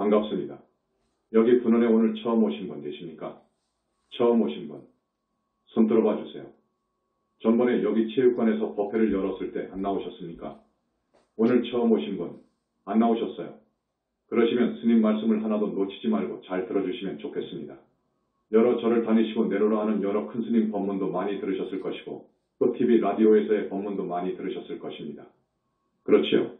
반갑습니다. 여기 분원에 오늘 처음 오신 분 계십니까? 처음 오신 분, 손 들어봐 주세요. 전번에 여기 체육관에서 법회를 열었을 때 안 나오셨습니까? 오늘 처음 오신 분, 안 나오셨어요. 그러시면 스님 말씀을 하나도 놓치지 말고 잘 들어주시면 좋겠습니다. 여러 절을 다니시고 내로라 하는 여러 큰 스님 법문도 많이 들으셨을 것이고 또 TV, 라디오에서의 법문도 많이 들으셨을 것입니다. 그렇지요.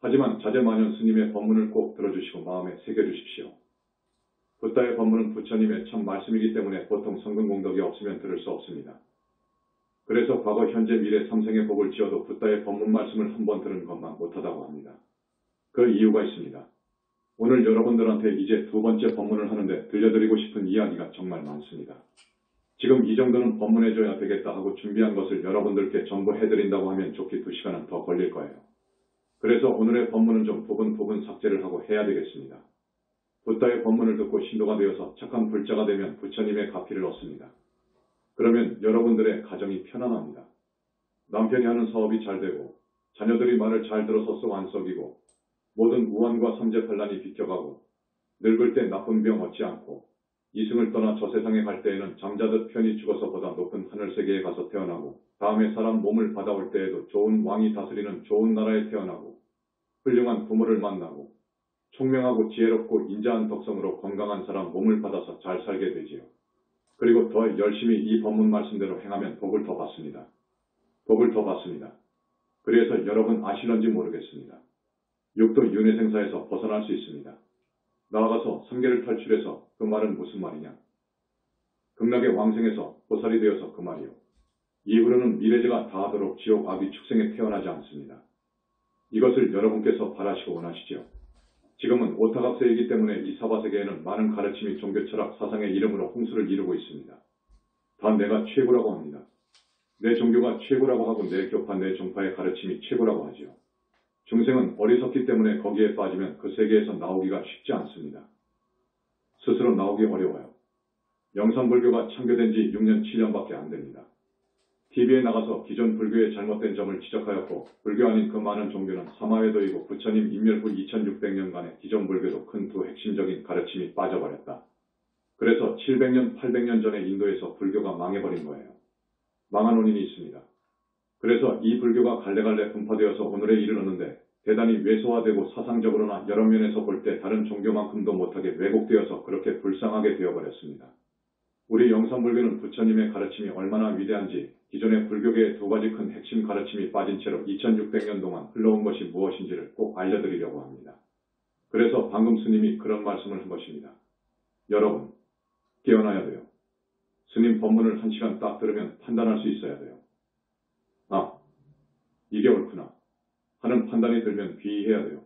하지만 자제만연 스님의 법문을 꼭 들어주시고 마음에 새겨주십시오. 붓다의 법문은 부처님의 참 말씀이기 때문에 보통 성근공덕이 없으면 들을 수 없습니다. 그래서 과거, 현재, 미래 삼생의 복을 지어도 붓다의 법문 말씀을 한 번 들은 것만 못하다고 합니다. 그 이유가 있습니다. 오늘 여러분들한테 이제 두 번째 법문을 하는데 들려드리고 싶은 이야기가 정말 많습니다. 지금 이 정도는 법문해줘야 되겠다 하고 준비한 것을 여러분들께 전부 해드린다고 하면 좋게 2시간은 더 걸릴 거예요. 그래서 오늘의 법문은 좀 부분 삭제를 하고 해야 되겠습니다. 붓다의 법문을 듣고 신도가 되어서 착한 불자가 되면 부처님의 가피를 얻습니다. 그러면 여러분들의 가정이 편안합니다. 남편이 하는 사업이 잘 되고 자녀들이 말을 잘 들어서 쏙 안 썩이고 모든 우환과 삼재팔란이 비껴가고 늙을 때 나쁜 병 얻지 않고 이승을 떠나 저 세상에 갈 때에는 잠자듯 편히 죽어서 보다 높은 하늘세계에 가서 태어나고 다음에 사람 몸을 받아올 때에도 좋은 왕이 다스리는 좋은 나라에 태어나고 훌륭한 부모를 만나고 총명하고 지혜롭고 인자한 덕성으로 건강한 사람 몸을 받아서 잘 살게 되지요. 그리고 더 열심히 이 법문 말씀대로 행하면 복을 더 받습니다. 복을 더 받습니다. 그래서 여러분 아실런지 모르겠습니다. 육도 윤회생사에서 벗어날 수 있습니다. 나아가서 삼계를 탈출해서 그 말은 무슨 말이냐? 극락의 왕생에서 보살이 되어서 그 말이요. 이후로는 미래제가 다하도록 지옥 아비 축생에 태어나지 않습니다. 이것을 여러분께서 바라시고 원하시죠. 지금은 오타각세이기 때문에 이 사바세계에는 많은 가르침이 종교 철학 사상의 이름으로 홍수를 이루고 있습니다. 다 내가 최고라고 합니다. 내 종교가 최고라고 하고 내 교파 내 종파의 가르침이 최고라고 하지요. 중생은 어리석기 때문에 거기에 빠지면 그 세계에서 나오기가 쉽지 않습니다. 스스로 나오기 어려워요. 영산불교가 창교된 지 6년 7년밖에 안 됩니다. TV에 나가서 기존 불교의 잘못된 점을 지적하였고 불교 아닌 그 많은 종교는 사마회도이고 부처님 인멸 후 2600년간의 기존 불교도 큰 두 핵심적인 가르침이 빠져버렸다. 그래서 700년, 800년 전에 인도에서 불교가 망해버린 거예요. 망한 원인이 있습니다. 그래서 이 불교가 갈래갈래 분파되어서 오늘에 이르렀는데 대단히 왜소화되고 사상적으로나 여러 면에서 볼 때 다른 종교만큼도 못하게 왜곡되어서 그렇게 불쌍하게 되어버렸습니다. 우리 영산불교는 부처님의 가르침이 얼마나 위대한지 기존의 불교계의 두 가지 큰 핵심 가르침이 빠진 채로 2600년 동안 흘러온 것이 무엇인지를 꼭 알려드리려고 합니다. 그래서 방금 스님이 그런 말씀을 한 것입니다. 여러분, 깨어나야 돼요. 스님 법문을 1시간 딱 들으면 판단할 수 있어야 돼요. 아, 이게 옳구나 하는 판단이 들면 귀의해야 돼요.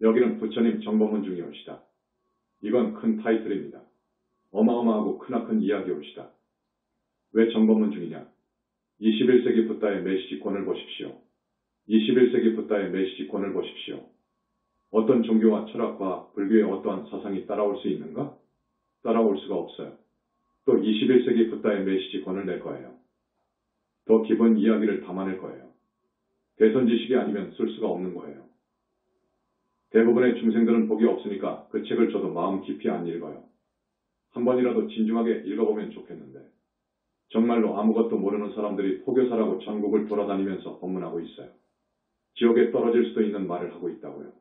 여기는 부처님 정법문 중이 옵시다. 이건 큰 타이틀입니다. 어마어마하고 크나큰 이야기 옵시다. 왜 정법문 중이냐? 21세기 붓다의 메시지권을 보십시오. 21세기 붓다의 메시지권을 보십시오. 어떤 종교와 철학과 불교의 어떠한 사상이 따라올 수 있는가? 따라올 수가 없어요. 또 21세기 붓다의 메시지권을 낼 거예요. 더 깊은 이야기를 담아낼 거예요. 대선지식이 아니면 쓸 수가 없는 거예요. 대부분의 중생들은 복이 없으니까 그 책을 줘도 마음 깊이 안 읽어요. 한 번이라도 진중하게 읽어보면 좋겠는데 정말로 아무것도 모르는 사람들이 포교사라고 전국을 돌아다니면서 법문하고 있어요. 지옥에 떨어질 수도 있는 말을 하고 있다고요.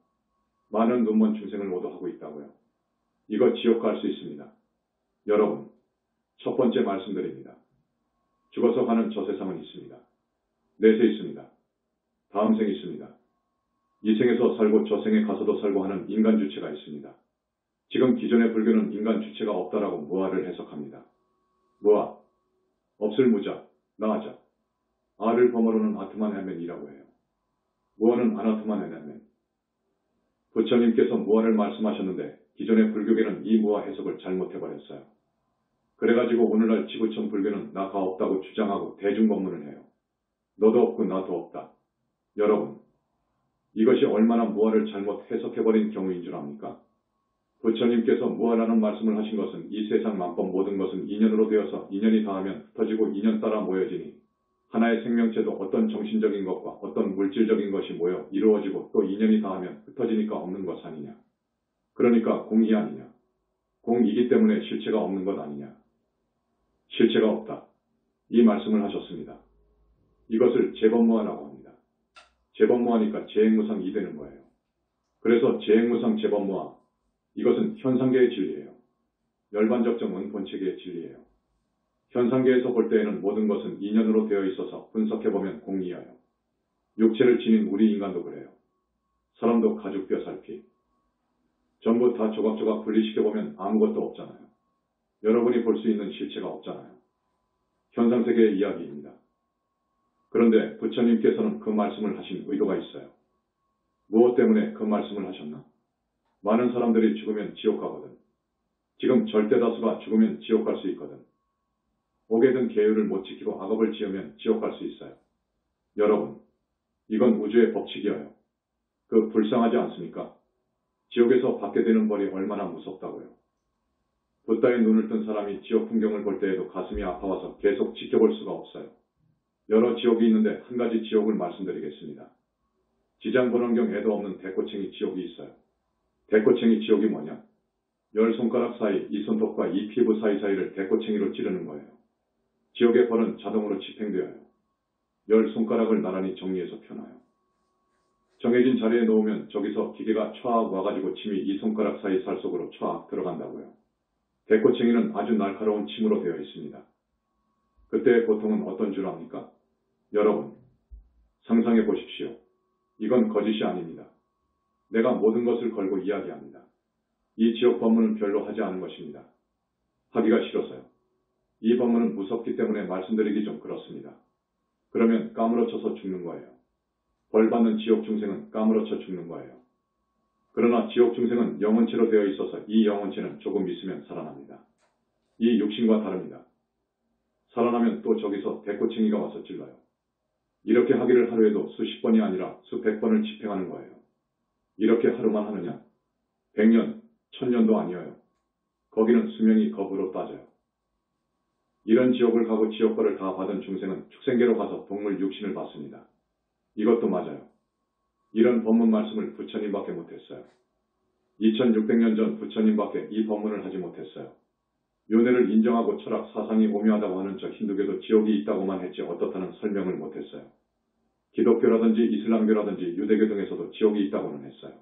많은 눈먼 중생을 오도하고 있다고요. 이거 지옥 갈 수 있습니다. 여러분, 첫 번째 말씀드립니다. 죽어서 가는 저 세상은 있습니다. 내세 있습니다. 다음 생 있습니다. 이 생에서 살고 저 생에 가서도 살고 하는 인간 주체가 있습니다. 지금 기존의 불교는 인간 주체가 없다라고 무아를 해석합니다. 무아, 없을 무자, 나아자. 아를 범어로는 아트만 해면이라고 해요. 무아는 아나트만 해면. 부처님께서 무아를 말씀하셨는데 기존의 불교계는 이 무아 해석을 잘못해버렸어요. 그래가지고 오늘날 지구촌 불교는 나가 없다고 주장하고 대중법문을 해요. 너도 없고 나도 없다. 여러분, 이것이 얼마나 무아를 잘못 해석해버린 경우인 줄 압니까? 부처님께서 무아라는 말씀을 하신 것은 이 세상 만법 모든 것은 인연으로 되어서 인연이 닿으면 흩어지고 인연 따라 모여지니 하나의 생명체도 어떤 정신적인 것과 어떤 물질적인 것이 모여 이루어지고 또 인연이 닿으면 흩어지니까 없는 것 아니냐. 그러니까 공이 아니냐. 공이기 때문에 실체가 없는 것 아니냐. 실체가 없다. 이 말씀을 하셨습니다. 이것을 재범무화라고 합니다. 재범무화니까 재행무상이 되는 거예요. 그래서 재행무상 재범무화. 이것은 현상계의 진리예요. 열반적정은 본체계의 진리예요. 현상계에서 볼 때에는 모든 것은 인연으로 되어 있어서 분석해보면 공이어요. 육체를 지닌 우리 인간도 그래요. 사람도 가죽 뼈 살피. 전부 다 조각조각 분리시켜보면 아무것도 없잖아요. 여러분이 볼 수 있는 실체가 없잖아요. 현상세계의 이야기입니다. 그런데 부처님께서는 그 말씀을 하신 의도가 있어요. 무엇 때문에 그 말씀을 하셨나? 많은 사람들이 죽으면 지옥 가거든. 지금 절대다수가 죽으면 지옥 갈 수 있거든. 옥에 든 계율을 못 지키고 악업을 지으면 지옥 갈 수 있어요. 여러분, 이건 우주의 법칙이어요. 그 불쌍하지 않습니까? 지옥에서 받게 되는 벌이 얼마나 무섭다고요. 붓다의 눈을 뜬 사람이 지옥 풍경을 볼 때에도 가슴이 아파와서 계속 지켜볼 수가 없어요. 여러 지옥이 있는데 한 가지 지옥을 말씀드리겠습니다. 지장번원경에도 없는 대꼬챙이 지옥이 있어요. 대꼬챙이 지옥이 뭐냐? 10손가락 사이 이 손톱과 이 피부 사이사이를 대꼬챙이로 찌르는 거예요. 지옥의 벌은 자동으로 집행되어요. 10손가락을 나란히 정리해서 펴놔요. 정해진 자리에 놓으면 저기서 기계가 촤악 와가지고 침이 이 손가락 사이 살 속으로 촤악 들어간다고요. 대꼬챙이는 아주 날카로운 침으로 되어 있습니다. 그때의 고통은 어떤 줄 압니까? 여러분, 상상해 보십시오. 이건 거짓이 아닙니다. 내가 모든 것을 걸고 이야기합니다. 이 지옥 법문은 별로 하지 않은 것입니다. 하기가 싫어서요. 이 법문은 무섭기 때문에 말씀드리기 좀 그렇습니다. 그러면 까무러쳐서 죽는 거예요. 벌 받는 지옥 중생은 까무러쳐 죽는 거예요. 그러나 지옥 중생은 영혼체로 되어 있어서 이 영혼체는 조금 있으면 살아납니다. 이 육신과 다릅니다. 살아나면 또 저기서 대꼬챙이가 와서 찔러요. 이렇게 하기를 하루에도 수십 번이 아니라 수백 번을 집행하는 거예요. 이렇게 하루만 하느냐? 100년, 1000년도 아니어요. 거기는 수명이 겁으로 따져요. 이런 지옥을 가고 지옥벌을 다 받은 중생은 축생계로 가서 동물 육신을 받습니다. 이것도 맞아요. 이런 법문 말씀을 부처님밖에 못했어요. 2600년 전 부처님밖에 이 법문을 하지 못했어요. 윤회를 인정하고 철학 사상이 오묘하다고 하는 저 힌두교도 지옥이 있다고만 했지 어떻다는 설명을 못했어요. 기독교라든지 이슬람교라든지 유대교 등에서도 지옥이 있다고는 했어요.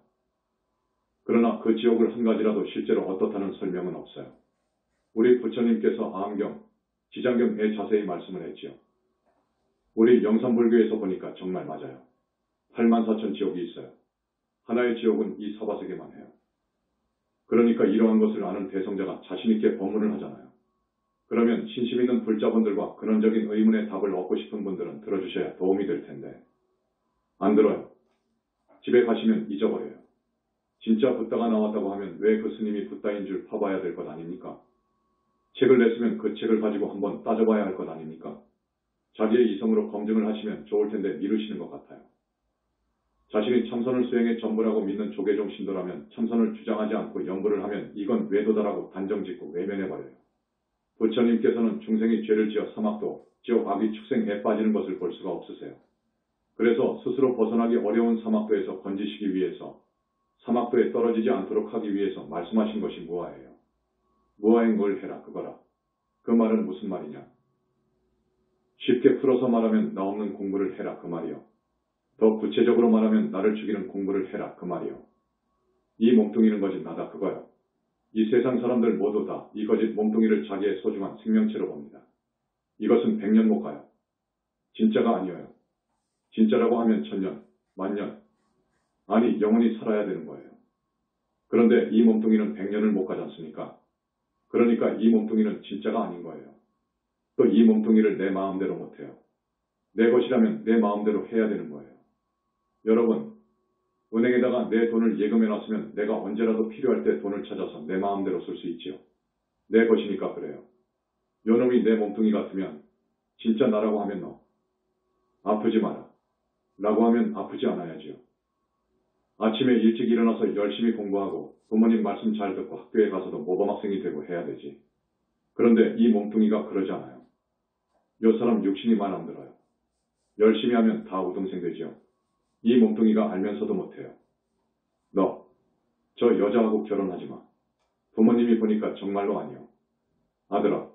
그러나 그 지옥을 한 가지라도 실제로 어떻다는 설명은 없어요. 우리 부처님께서 아함경, 지장경에 자세히 말씀을 했지요. 우리 영산불교에서 보니까 정말 맞아요. 84,000 지옥이 있어요. 하나의 지옥은 이 사바세계만 해요. 그러니까 이러한 것을 아는 대성자가 자신있게 법문을 하잖아요. 그러면 신심 있는 불자분들과 근원적인 의문의 답을 얻고 싶은 분들은 들어주셔야 도움이 될 텐데. 안 들어요. 집에 가시면 잊어버려요. 진짜 붓다가 나왔다고 하면 왜 그 스님이 붓다인 줄 파봐야 될 것 아닙니까? 책을 냈으면 그 책을 가지고 한번 따져봐야 할 것 아닙니까? 자기의 이성으로 검증을 하시면 좋을 텐데 미루시는 것 같아요. 자신이 참선을 수행의 전부라고 믿는 조계종 신도라면 참선을 주장하지 않고 연구를 하면 이건 외도다라고 단정짓고 외면해버려요. 부처님께서는 중생이 죄를 지어 사막도, 지옥 악이 축생에 빠지는 것을 볼 수가 없으세요. 그래서 스스로 벗어나기 어려운 사막도에서 건지시기 위해서 사막도에 떨어지지 않도록 하기 위해서 말씀하신 것이 무아예요. 무아인 걸 해라 그거라. 그 말은 무슨 말이냐? 쉽게 풀어서 말하면 나 없는 공부를 해라 그 말이요. 더 구체적으로 말하면 나를 죽이는 공부를 해라 그 말이요. 이 몸뚱이는 거짓 나다 그거요. 이 세상 사람들 모두 다 이 거짓 몸뚱이를 자기의 소중한 생명체로 봅니다. 이것은 100년 못 가요. 진짜가 아니어요. 진짜라고 하면 1000년, 만년, 아니 영원히 살아야 되는 거예요. 그런데 이 몸뚱이는 100년을 못 가지 않습니까? 그러니까 이 몸뚱이는 진짜가 아닌 거예요. 또 이 몸뚱이를 내 마음대로 못해요. 내 것이라면 내 마음대로 해야 되는 거예요. 여러분, 은행에다가 내 돈을 예금해놨으면 내가 언제라도 필요할 때 돈을 찾아서 내 마음대로 쓸 수 있지요. 내 것이니까 그래요. 요놈이 내 몸뚱이 같으면 진짜 나라고 하면 너 아프지 마라 라고 하면 아프지 않아야지요. 아침에 일찍 일어나서 열심히 공부하고 부모님 말씀 잘 듣고 학교에 가서도 모범학생이 되고 해야 되지. 그런데 이 몸뚱이가 그러지 않아요. 요 사람 육신이 말 안 들어요. 열심히 하면 다 우등생 되지요. 이 몸뚱이가 알면서도 못해요. 너 저 여자하고 결혼하지 마. 부모님이 보니까 정말로 아니요. 아들아,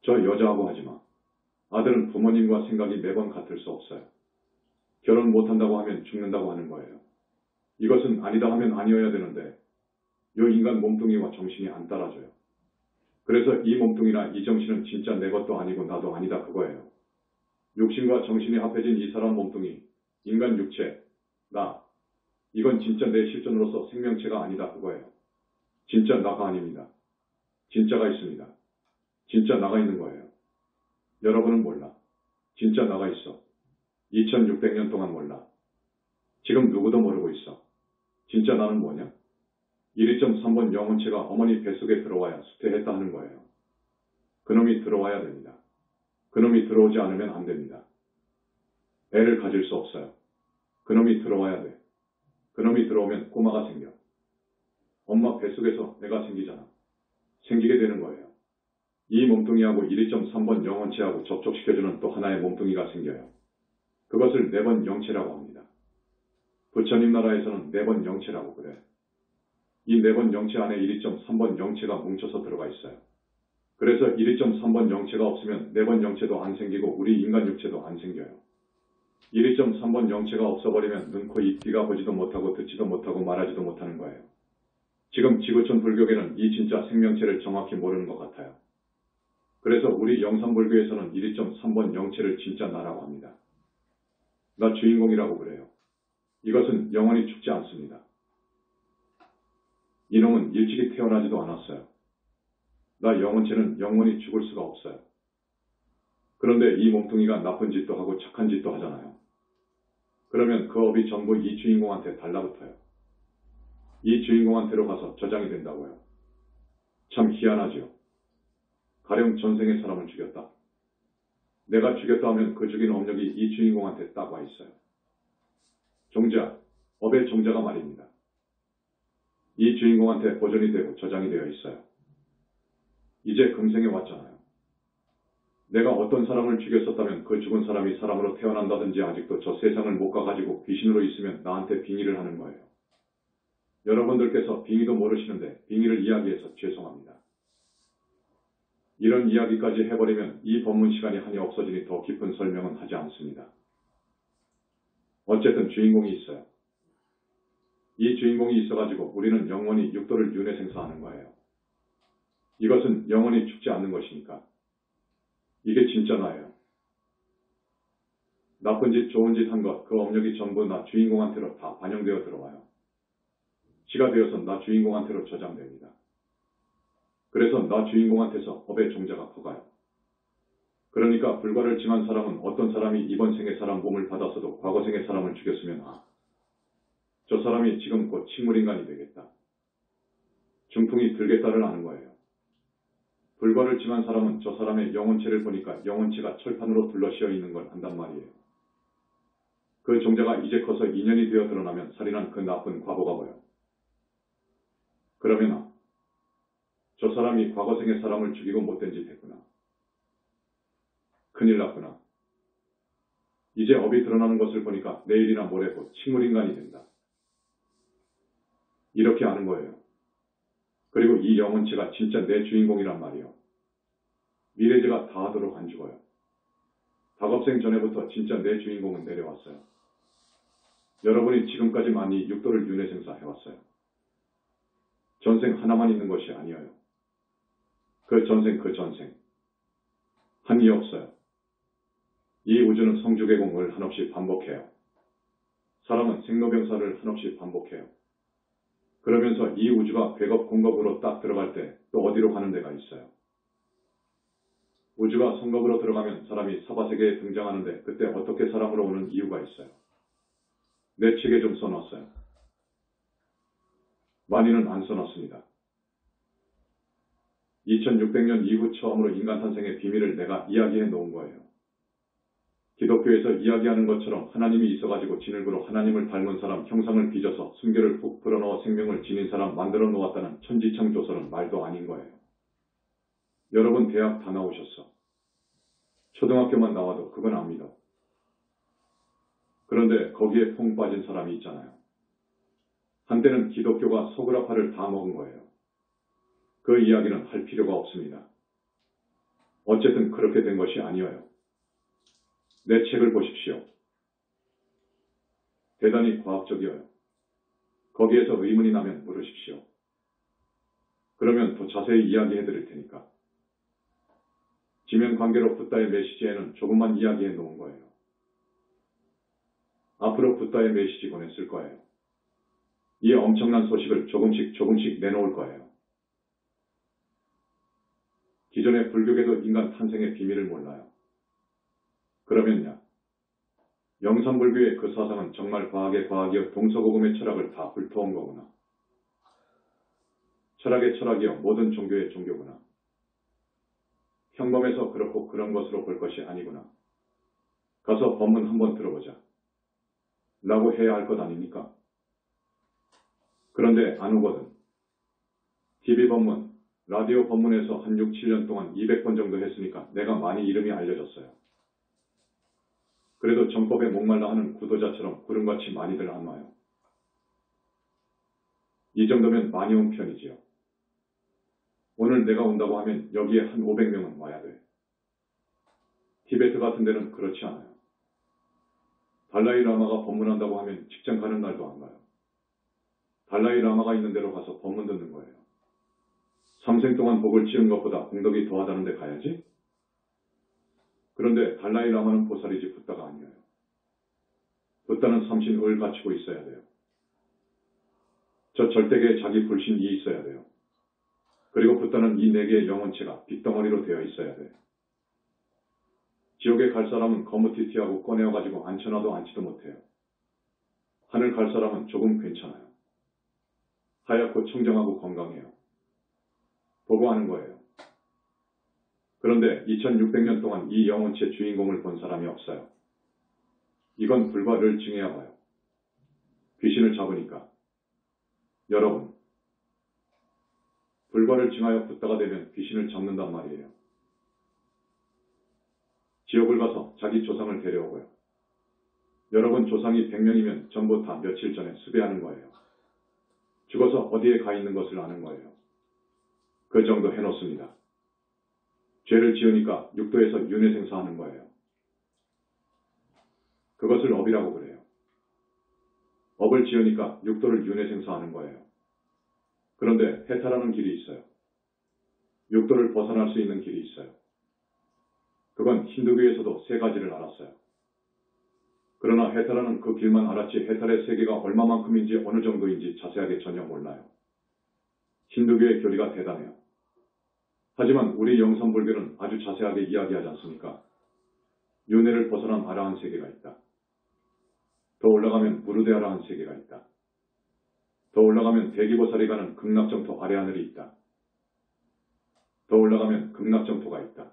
저 여자하고 하지 마. 아들은 부모님과 생각이 매번 같을 수 없어요. 결혼 못한다고 하면 죽는다고 하는 거예요. 이것은 아니다 하면 아니어야 되는데 요 인간 몸뚱이와 정신이 안 따라줘요. 그래서 이 몸뚱이나 이 정신은 진짜 내 것도 아니고 나도 아니다 그거예요. 육신과 정신이 합해진 이 사람 몸뚱이, 인간 육체, 나, 이건 진짜 내 실존으로서 생명체가 아니다 그거예요. 진짜 나가 아닙니다. 진짜가 있습니다. 진짜 나가 있는 거예요. 여러분은 몰라. 진짜 나가 있어. 2600년 동안 몰라. 지금 누구도 모르고 있어. 진짜 나는 뭐냐? 1.3번 영혼체가 어머니 뱃속에 들어와야 수태했다 하는 거예요. 그놈이 들어와야 됩니다. 그놈이 들어오지 않으면 안 됩니다. 애를 가질 수 없어요. 그놈이 들어와야 돼. 그놈이 들어오면 꼬마가 생겨. 엄마 뱃속에서 내가 생기잖아. 생기게 되는 거예요. 이 몸뚱이하고 1.3번 영혼체하고 접촉시켜주는 또 하나의 몸뚱이가 생겨요. 그것을 4번 영체라고 합니다. 부처님 나라에서는 4번 영체라고 그래. 이 4번 영체 안에 1.3번 영체가 뭉쳐서 들어가 있어요. 그래서 1.3번 영체가 없으면 4번 영체도 안 생기고 우리 인간 육체도 안 생겨요. 1.3번 영체가 없어버리면 눈, 코, 입, 귀가 보지도 못하고 듣지도 못하고 말하지도 못하는 거예요. 지금 지구촌 불교계는 이 진짜 생명체를 정확히 모르는 것 같아요. 그래서 우리 영산불교에서는 1.3번 영체를 진짜 나라고 합니다. 나 주인공이라고 그래요. 이것은 영원히 죽지 않습니다. 이놈은 일찍이 태어나지도 않았어요. 나 영혼체는 영원히 죽을 수가 없어요. 그런데 이 몸뚱이가 나쁜 짓도 하고 착한 짓도 하잖아요. 그러면 그 업이 전부 이 주인공한테 달라붙어요. 이 주인공한테로 가서 저장이 된다고요. 참 희한하지요. 가령 전생의 사람을 죽였다. 내가 죽였다 하면 그 죽인 업력이 이 주인공한테 딱 와 있어요. 종자, 업의 종자가 말입니다. 이 주인공한테 보존이 되고 저장이 되어 있어요. 이제 금생에 왔잖아요. 내가 어떤 사람을 죽였었다면 그 죽은 사람이 사람으로 태어난다든지 아직도 저 세상을 못 가가지고 귀신으로 있으면 나한테 빙의를 하는 거예요. 여러분들께서 빙의도 모르시는데 빙의를 이야기해서 죄송합니다. 이런 이야기까지 해버리면 이 법문 시간이 한이 없어지니 더 깊은 설명은 하지 않습니다. 어쨌든 주인공이 있어요. 이 주인공이 있어가지고 우리는 영원히 육도를 윤회생사하는 거예요. 이것은 영원히 죽지 않는 것이니까. 이게 진짜 나예요. 나쁜 짓, 좋은 짓 한 것, 그 업력이 전부 나 주인공한테로 다 반영되어 들어와요. 시가 되어서 나 주인공한테로 저장됩니다. 그래서 나 주인공한테서 법의 종자가 커가요. 그러니까 불과를 증한 사람은 어떤 사람이 이번 생의 사람 몸을 받았어도 과거 생의 사람을 죽였으면 저 사람이 지금 곧 식물인간이 되겠다. 중풍이 들겠다를 아는 거예요. 불과를 증한 사람은 저 사람의 영혼체를 보니까 영혼체가 철판으로 둘러씌어 있는 걸 안단 말이에요. 그 종자가 이제 커서 인연이 되어 드러나면 살인한 그 나쁜 과보가 보여. 그러면 저 사람이 과거 생의 사람을 죽이고 못된 짓 했구나. 큰일 났구나. 이제 업이 드러나는 것을 보니까 내일이나 모레 곧 식물인간이 된다. 이렇게 아는 거예요. 그리고 이 영혼체가 진짜 내 주인공이란 말이요. 미래제가 다 하도록 안 죽어요. 다겁생 전에부터 진짜 내 주인공은 내려왔어요. 여러분이 지금까지 많이 육도를 윤회생사 해왔어요. 전생 하나만 있는 것이 아니에요. 그 전생. 한이 없어요. 이 우주는 성주개공을 한없이 반복해요. 사람은 생로병사를 한없이 반복해요. 그러면서 이 우주가 괴겁 공겁으로 딱 들어갈 때 또 어디로 가는 데가 있어요. 우주가 성겁으로 들어가면 사람이 사바세계에 등장하는데 그때 어떻게 사람으로 오는 이유가 있어요. 내 책에 좀 써놨어요. 많이는 안 써놨습니다. 2600년 이후 처음으로 인간 탄생의 비밀을 내가 이야기해 놓은 거예요. 기독교에서 이야기하는 것처럼 하나님이 있어가지고 진흙으로 하나님을 닮은 사람 형상을 빚어서 순결을 푹 불어넣어 생명을 지닌 사람 만들어 놓았다는 천지창조설은 말도 아닌 거예요. 여러분 대학 다 나오셨어. 초등학교만 나와도 그건 안 믿어. 그런데 거기에 퐁 빠진 사람이 있잖아요. 한때는 기독교가 서구라파를 다 먹은 거예요. 그 이야기는 할 필요가 없습니다. 어쨌든 그렇게 된 것이 아니어요. 내 책을 보십시오. 대단히 과학적이어요. 거기에서 의문이 나면 물으십시오. 그러면 더 자세히 이야기해 드릴 테니까. 지면 관계로 붓다의 메시지에는 조금만 이야기해 놓은 거예요. 앞으로 붓다의 메시지곤에 쓸 거예요. 이 엄청난 소식을 조금씩 내놓을 거예요. 기존의 불교계도 인간 탄생의 비밀을 몰라요. 그러면요. 영산불교의 그 사상은 정말 과학의 과학이여 동서고금의 철학을 다 불태운 거구나. 철학의 철학이여 모든 종교의 종교구나. 평범해서 그렇고 그런 것으로 볼 것이 아니구나. 가서 법문 한번 들어보자. 라고 해야 할 것 아닙니까? 그런데 안 오거든. TV 법문, 라디오 법문에서 한 6, 7년 동안 200번 정도 했으니까 내가 많이 이름이 알려졌어요. 그래도 정법에 목말라 하는 구도자처럼 구름같이 많이들 안 와요. 이 정도면 많이 온 편이지요. 오늘 내가 온다고 하면 여기에 한 500명은 와야 돼. 티베트 같은 데는 그렇지 않아요. 달라이 라마가 법문한다고 하면 직장 가는 날도 안 가요. 달라이 라마가 있는 데로 가서 법문 듣는 거예요. 3생 동안 복을 지은 것보다 공덕이 더하다는 데 가야지? 그런데 달라이 라마는 보살이지 붓다가 아니에요. 붓다는 삼신을 갖추고 있어야 돼요. 저 절대계에 자기 불신이 있어야 돼요. 그리고 붓다는 이 네 개의 영혼체가 빗덩어리로 되어 있어야 돼. 지옥에 갈 사람은 거무튀튀하고 꺼내어가지고 앉혀놔도 앉지도 못해요. 하늘 갈 사람은 조금 괜찮아요. 하얗고 청정하고 건강해요. 보고 하는 거예요. 그런데 2600년 동안 이 영혼체 주인공을 본 사람이 없어요. 이건 불과를 증해야 봐요. 귀신을 잡으니까. 여러분, 불과를 증하여 붓다가 되면 귀신을 잡는단 말이에요. 지옥을 가서 자기 조상을 데려오고요. 여러분 조상이 100명이면 전부 다 며칠 전에 수배하는 거예요. 죽어서 어디에 가 있는 것을 아는 거예요. 그 정도 해놓습니다. 죄를 지으니까 육도에서 윤회생사하는 거예요. 그것을 업이라고 그래요. 업을 지으니까 육도를 윤회생사하는 거예요. 그런데 해탈하는 길이 있어요. 육도를 벗어날 수 있는 길이 있어요. 그건 힌두교에서도 세 가지를 알았어요. 그러나 해탈하는 그 길만 알았지 해탈의 세계가 얼마만큼인지 어느 정도인지 자세하게 전혀 몰라요. 힌두교의 교리가 대단해요. 하지만 우리 영산불교는 아주 자세하게 이야기하지 않습니까? 윤회를 벗어난 아라한 세계가 있다. 더 올라가면 무르대아라한 세계가 있다. 더 올라가면 대기보살이 가는 극락정토 아래 하늘이 있다. 더 올라가면 극락정토가 있다.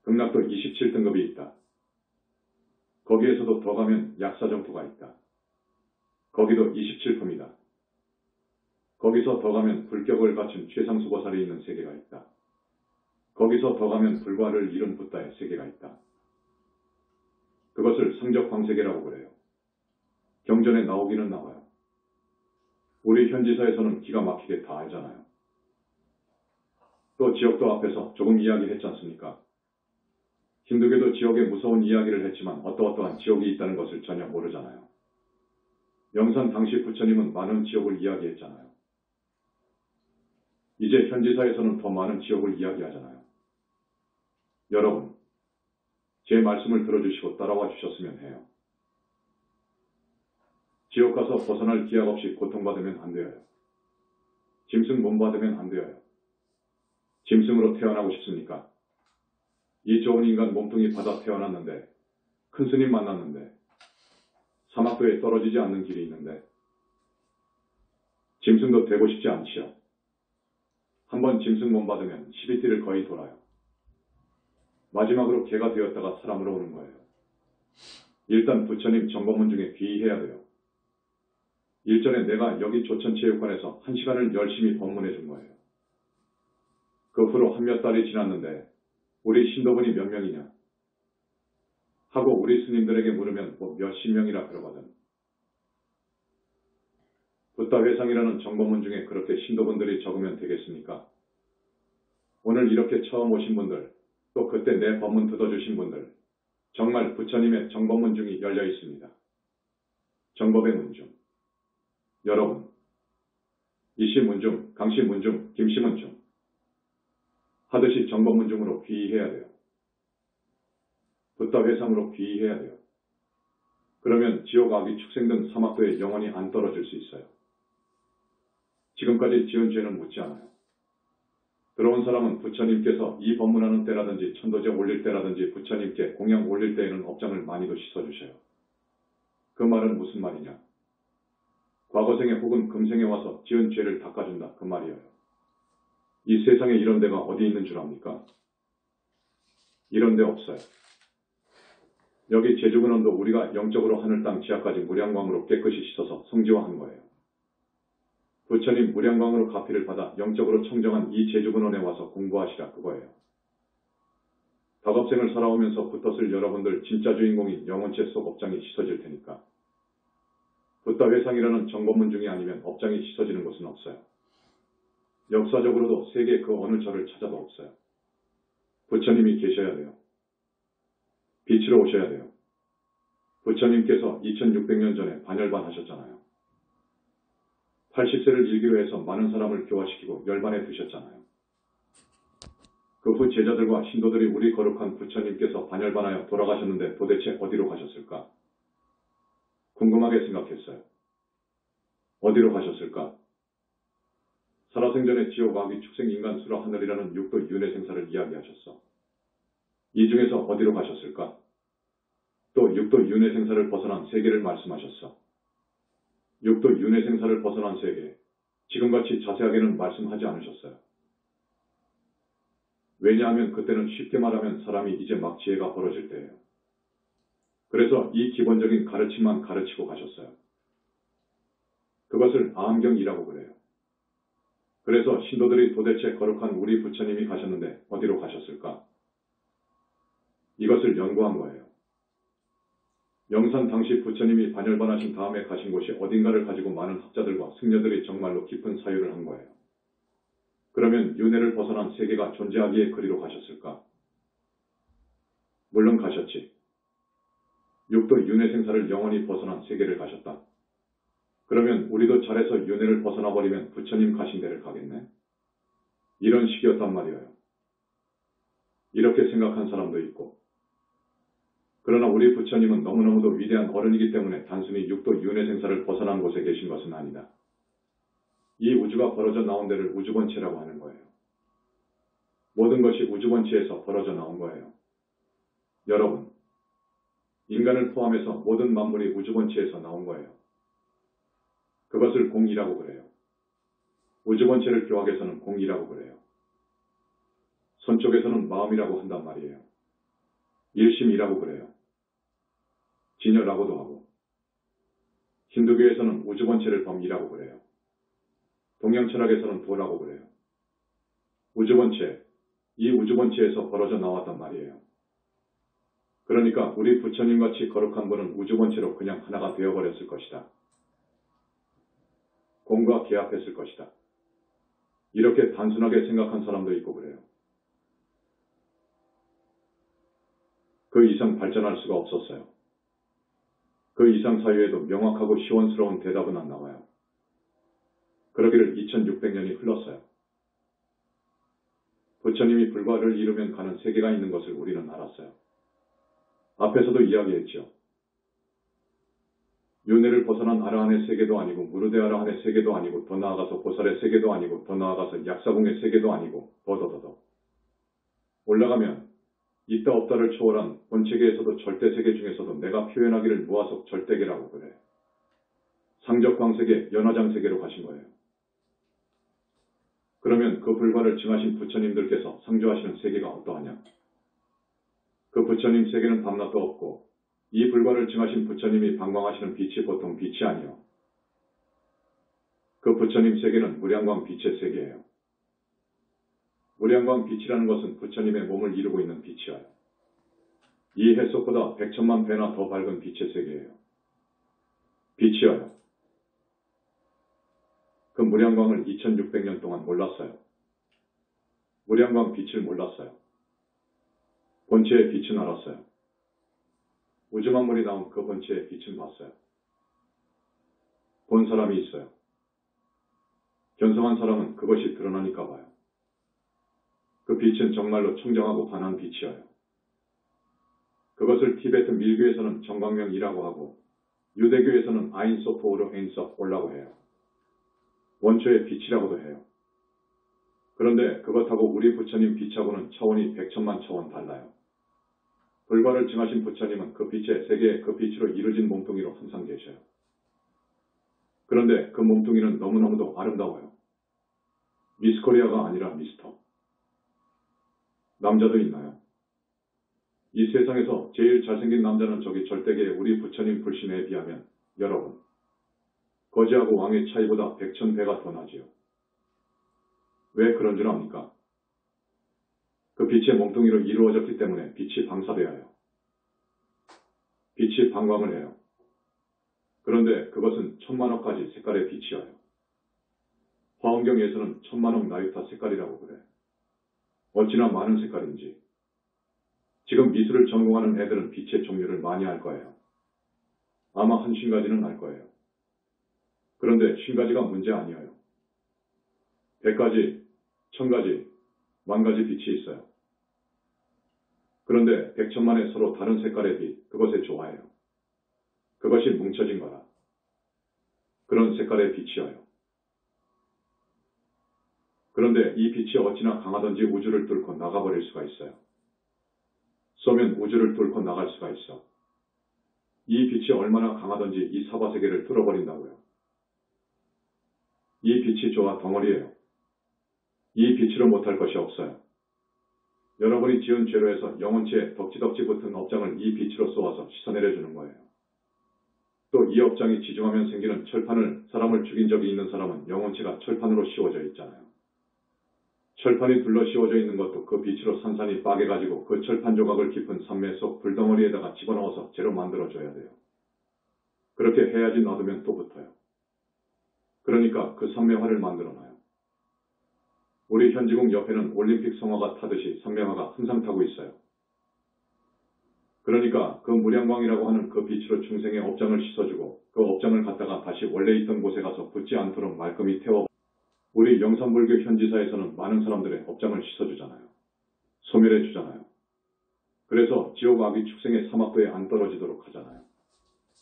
극락도 27등급이 있다. 거기에서도 더 가면 약사정토가 있다. 거기도 27품이다. 거기서 더 가면 불격을 갖춘 최상수보살이 있는 세계가 있다. 거기서 더 가면 불과를 이룬 붓다의 세계가 있다. 그것을 상적광세계라고 그래요. 경전에 나오기는 나와요. 우리 현지사에서는 기가 막히게 다 알잖아요. 또 지옥도 앞에서 조금 이야기했지 않습니까? 힌두교도 지옥에 무서운 이야기를 했지만 어떠한 지옥이 있다는 것을 전혀 모르잖아요. 영산 당시 부처님은 많은 지옥을 이야기했잖아요. 이제 현지사에서는 더 많은 지옥을 이야기하잖아요. 여러분, 제 말씀을 들어주시고 따라와 주셨으면 해요. 지옥 가서 벗어날 기약 없이 고통받으면 안 돼요. 짐승 못 받으면 안 돼요. 짐승으로 태어나고 싶습니까? 이 좋은 인간 몸뚱이 받아 태어났는데, 큰 스님 만났는데, 사막도에 떨어지지 않는 길이 있는데, 짐승도 되고 싶지 않지요. 한번 짐승 몸 받으면 12띠를 거의 돌아요. 마지막으로 개가 되었다가 사람으로 오는 거예요. 일단 부처님 정법문 중에 귀의해야 돼요. 일전에 내가 여기 조천체육관에서 1시간을 열심히 법문해 준 거예요. 그 후로 한 몇 달이 지났는데 우리 신도분이 몇 명이냐 하고 우리 스님들에게 물으면 뭐 몇십 명이라 그러거든. 붓다 회상이라는 정법문 중에 그렇게 신도분들이 적으면 되겠습니까? 오늘 이렇게 처음 오신 분들, 또 그때 내 법문 뜯어주신 분들, 정말 부처님의 정법문 중이 열려 있습니다. 정법의 문중. 여러분, 이시 문중, 강시 문중, 김시 문중 하듯이 정법문중으로 귀의해야 돼요. 붓다 회상으로 귀의해야 돼요. 그러면 지옥, 악이, 축생 등 사막도에 영원히 안 떨어질 수 있어요. 지금까지 지은 죄는 묻지 않아요. 들어온 사람은 부처님께서 이 법문하는 때라든지 천도제 올릴 때라든지 부처님께 공양 올릴 때에는 업장을 많이도 씻어주셔요. 그 말은 무슨 말이냐? 과거생에 혹은 금생에 와서 지은 죄를 닦아준다 그 말이에요. 이 세상에 이런 데가 어디 있는 줄 압니까? 이런 데 없어요. 여기 제주근원도 우리가 영적으로 하늘 땅 지하까지 무량광으로 깨끗이 씻어서 성지화한 거예요. 부처님 무량광으로 가피를 받아 영적으로 청정한 이 제주근원에 와서 공부하시라 그거예요. 덕업생을 살아오면서 붙었을 여러분들 진짜 주인공인 영혼체 속 업장이 씻어질 테니까. 붓다 회상이라는 정법문 중이 아니면 업장이 씻어지는 곳은 없어요. 역사적으로도 세계 그 어느 절을 찾아도 없어요. 부처님이 계셔야 돼요. 빛으로 오셔야 돼요. 부처님께서 2600년 전에 반열반 하셨잖아요. 80세를 일기로 해서 많은 사람을 교화시키고 열반에 두셨잖아요. 그 후 제자들과 신도들이 우리 거룩한 부처님께서 반열반하여 돌아가셨는데 도대체 어디로 가셨을까? 궁금하게 생각했어요. 어디로 가셨을까? 살아생전에 지옥, 악이, 축생, 인간, 수라, 하늘이라는 육도 윤회 생사를 이야기하셨어. 이 중에서 어디로 가셨을까? 또 육도 윤회 생사를 벗어난 세계를 말씀하셨어. 육도 윤회 생사를 벗어난 세계, 지금같이 자세하게는 말씀하지 않으셨어요. 왜냐하면 그때는 쉽게 말하면 사람이 이제 막 지혜가 벌어질 때예요. 그래서 이 기본적인 가르침만 가르치고 가셨어요. 그것을 아함경이라고 그래요. 그래서 신도들이 도대체 거룩한 우리 부처님이 가셨는데 어디로 가셨을까? 이것을 연구한 거예요. 영산 당시 부처님이 반열반하신 다음에 가신 곳이 어딘가를 가지고 많은 학자들과 승려들이 정말로 깊은 사유를 한 거예요. 그러면 윤회를 벗어난 세계가 존재하기에 그리로 가셨을까? 물론 가셨지. 육도 윤회 생사를 영원히 벗어난 세계를 가셨다. 그러면 우리도 잘해서 윤회를 벗어나 버리면 부처님 가신 데를 가겠네? 이런 식이었단 말이에요. 이렇게 생각한 사람도 있고. 그러나 우리 부처님은 너무너무도 위대한 어른이기 때문에 단순히 육도 윤회 생사를 벗어난 곳에 계신 것은 아니다. 이 우주가 벌어져 나온 데를 우주본체라고 하는 거예요. 모든 것이 우주본체에서 벌어져 나온 거예요. 여러분, 인간을 포함해서 모든 만물이 우주본체에서 나온 거예요. 그것을 공이라고 그래요. 우주본체를 교학에서는 공이라고 그래요. 선쪽에서는 마음이라고 한단 말이에요. 일심이라고 그래요. 진여라고도 하고. 힌두교에서는 우주본체를 범이라고 그래요. 동양철학에서는 도라고 그래요. 우주본체, 이 우주본체에서 벌어져 나왔단 말이에요. 그러니까 우리 부처님같이 거룩한 분은 우주본체로 그냥 하나가 되어버렸을 것이다. 공과 계합했을 것이다. 이렇게 단순하게 생각한 사람도 있고 그래요. 그 이상 발전할 수가 없었어요. 그 이상 사유에도 명확하고 시원스러운 대답은 안 나와요. 그러기를 2600년이 흘렀어요. 부처님이 불과를 이루면 가는 세계가 있는 것을 우리는 알았어요. 앞에서도 이야기했죠. 윤회를 벗어난 아라한의 세계도 아니고 무르대 아라한의 세계도 아니고 더 나아가서 보살의 세계도 아니고 더 나아가서 약사공의 세계도 아니고 더더더더 올라가면 있다 없다를 초월한 본체계에서도 절대세계 중에서도 내가 표현하기를 무아속 절대계라고 그래. 상적광세계, 연화장세계로 가신 거예요. 그러면 그 불과를 증하신 부처님들께서 상주하시는 세계가 어떠하냐? 그 부처님 세계는 밤낮도 없고 이 불과를 증하신 부처님이 방광하시는 빛이 보통 빛이 아니요. 그 부처님 세계는 무량광 빛의 세계예요. 무량광 빛이라는 것은 부처님의 몸을 이루고 있는 빛이어요. 이 햇속보다 100천만 배나 더 밝은 빛의 세계예요. 빛이어요. 그 무량광을 2600년 동안 몰랐어요. 무량광 빛을 몰랐어요. 본체의 빛은 알았어요. 우주만물이 나온 그 본체의 빛은 봤어요. 본 사람이 있어요. 견성한 사람은 그것이 드러나니까 봐요. 그 빛은 정말로 청정하고 환한 빛이어요. 그것을 티베트 밀교에서는 정광명이라고 하고 유대교에서는 아인소프오르 엔섭올라고 해요. 원초의 빛이라고도 해요. 그런데 그것하고 우리 부처님 빛하고는 차원이 백천만 차원 달라요. 불과를 증하신 부처님은 그 빛의 세계의 그 빛으로 이루어진 몸뚱이로 항상 계셔요. 그런데 그 몸뚱이는 너무너무도 아름다워요. 미스코리아가 아니라 미스터. 남자도 있나요? 이 세상에서 제일 잘생긴 남자는 저기 절대계의 우리 부처님 불신에 비하면 여러분, 거지하고 왕의 차이보다 백천배가 더 나지요. 왜 그런 줄 압니까? 그 빛의 몸뚱이로 이루어졌기 때문에 빛이 방사되어요. 빛이 방광을 해요. 그런데 그것은 천만억 가지 색깔의 빛이어요. 화엄경에서는 천만억 나유타 색깔이라고 그래. 어찌나 많은 색깔인지. 지금 미술을 전공하는 애들은 빛의 종류를 많이 알 거예요. 아마 한 50가지는 알 거예요. 그런데 50가지가 문제 아니에요. 100가지, 1000가지, 10,000가지 빛이 있어요. 그런데 100천만의 서로 다른 색깔의 빛, 그것에 좋아해요. 그것이 뭉쳐진 거라. 그런 색깔의 빛이어요. 그런데 이 빛이 어찌나 강하던지 우주를 뚫고 나가버릴 수가 있어요. 쏘면 우주를 뚫고 나갈 수가 있어. 이 빛이 얼마나 강하던지 이 사바세계를 뚫어버린다고요. 이 빛이 좋아 덩어리예요. 이 빛으로 못할 것이 없어요. 여러분이 지은 죄로 해서 영혼체에 덕지덕지 붙은 업장을 이 빛으로 쏘아서 씻어내려주는 거예요. 또 이 업장이 지중하면 생기는 철판을 사람을 죽인 적이 있는 사람은 영혼체가 철판으로 씌워져 있잖아요. 철판이 둘러 씌워져 있는 것도 그 빛으로 산산이 빠개가지고 그 철판 조각을 깊은 산매 속 불덩어리에다가 집어넣어서 재로 만들어줘야 돼요. 그렇게 해야지 놔두면 또 붙어요. 그러니까 그 산매화를 만들어놔요. 우리 현지궁 옆에는 올림픽 성화가 타듯이 산매화가 항상 타고 있어요. 그러니까 그 무량광이라고 하는 그 빛으로 중생의 업장을 씻어주고 그 업장을 갖다가 다시 원래 있던 곳에 가서 붙지 않도록 말끔히 태워. 우리 영산불교 현지사에서는 많은 사람들의 업장을 씻어주잖아요. 소멸해주잖아요. 그래서 지옥 악이 축생의 사막도에 안 떨어지도록 하잖아요.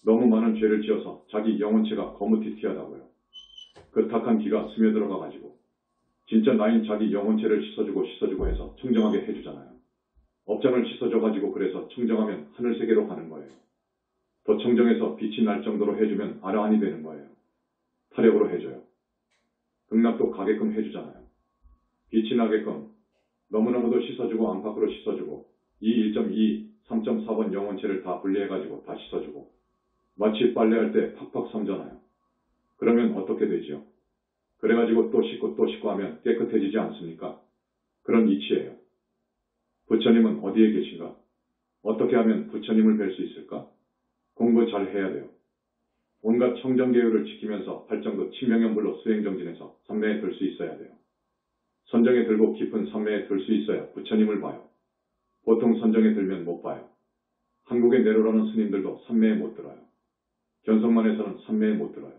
너무 많은 죄를 지어서 자기 영혼체가 거무튀튀하다고요. 그 탁한 기가 스며들어가가지고 진짜 나인 자기 영혼체를 씻어주고 해서 청정하게 해주잖아요. 업장을 씻어줘가지고 그래서 청정하면 하늘세계로 가는 거예요. 더 청정해서 빛이 날 정도로 해주면 아라한이 되는 거예요. 타력으로 해줘요. 극락도 가게끔 해주잖아요. 빛이 나게끔 너무너무도 씻어주고 안팎으로 씻어주고 이 1.2, 3.4번 영혼체를 다 분리해가지고 다 씻어주고 마치 빨래할 때 팍팍 삶잖아요. 그러면 어떻게 되지요? 그래가지고 또 씻고 하면 깨끗해지지 않습니까? 그런 이치예요. 부처님은 어디에 계신가? 어떻게 하면 부처님을 뵐 수 있을까? 공부 잘 해야 돼요. 온갖 청정계율을 지키면서 발정도 친명연불로 수행정진해서 삼매에 들 수 있어야 돼요. 선정에 들고 깊은 삼매에 들 수 있어야 부처님을 봐요. 보통 선정에 들면 못 봐요. 한국에 내로라는 스님들도 삼매에 못 들어요. 견성만에서는 삼매에 못 들어요.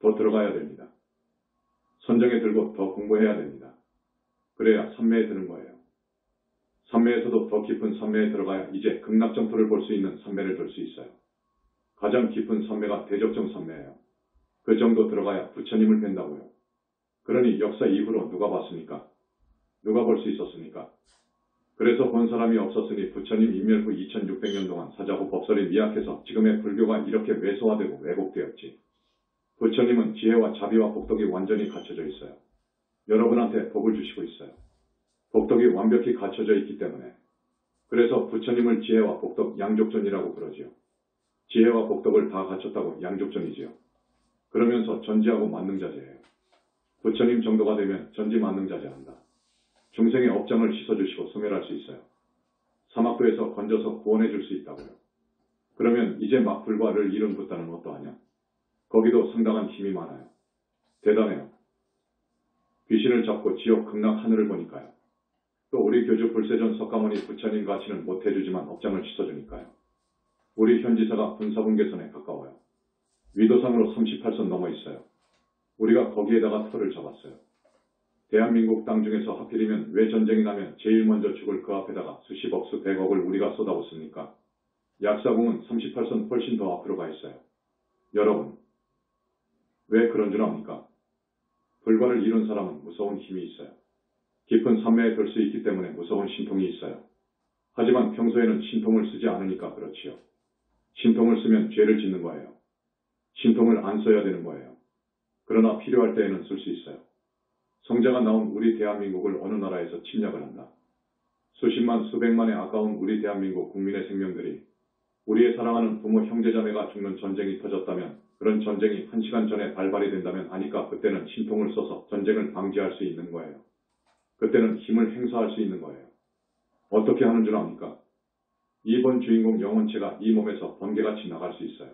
더 들어가야 됩니다. 선정에 들고 더 공부해야 됩니다. 그래야 삼매에 드는 거예요. 삼매에서도 더 깊은 삼매에 들어가야 이제 극락정토를 볼 수 있는 삼매를 들 수 있어요. 가장 깊은 삼매가 대적정 삼매예요. 그 정도 들어가야 부처님을 뵌다고요. 그러니 역사 이후로 누가 봤습니까? 누가 볼 수 있었습니까? 그래서 본 사람이 없었으니 부처님 인멸 후 2600년 동안 사자후 법설이 미약해서 지금의 불교가 이렇게 왜소화되고 왜곡되었지. 부처님은 지혜와 자비와 복덕이 완전히 갖춰져 있어요. 여러분한테 복을 주시고 있어요. 복덕이 완벽히 갖춰져 있기 때문에. 그래서 부처님을 지혜와 복덕 양족전이라고 그러지요. 지혜와 복덕을 다 갖췄다고 양족전이지요. 그러면서 전지하고 만능자재예요. 부처님 정도가 되면 전지만능자재한다. 중생의 업장을 씻어주시고 소멸할 수 있어요. 사막도에서 건져서 구원해 줄 수 있다고요. 그러면 이제 막 불과를 이룬 부다는 어떠하냐? 거기도 상당한 힘이 많아요. 대단해요. 귀신을 잡고 지옥 극락 하늘을 보니까요. 또 우리 교주 불세전 석가모니 부처님 가치는 못해주지만 업장을 씻어주니까요. 우리 현지사가 군사분계선에 가까워요. 위도상으로 38선 넘어 있어요. 우리가 거기에다가 터를 잡았어요. 대한민국 땅 중에서 하필이면 왜 전쟁이 나면 제일 먼저 죽을 그 앞에다가 수십억 수백억을 우리가 쏟아붓습니까? 약사궁은 38선 훨씬 더 앞으로 가 있어요. 여러분, 왜 그런 줄 압니까? 불과를 이룬 사람은 무서운 힘이 있어요. 깊은 산매에 들 수 있기 때문에 무서운 신통이 있어요. 하지만 평소에는 신통을 쓰지 않으니까 그렇지요. 신통을 쓰면 죄를 짓는 거예요. 신통을 안 써야 되는 거예요. 그러나 필요할 때에는 쓸 수 있어요. 성자가 나온 우리 대한민국을 어느 나라에서 침략을 한다. 수십만 수백만의 아까운 우리 대한민국 국민의 생명들이 우리의 사랑하는 부모 형제자매가 죽는 전쟁이 터졌다면 그런 전쟁이 1시간 전에 발발이 된다면 아니까 그때는 신통을 써서 전쟁을 방지할 수 있는 거예요. 그때는 힘을 행사할 수 있는 거예요. 어떻게 하는 줄 압니까? 이번 주인공 영혼체가 이 몸에서 번개같이 나갈 수 있어요.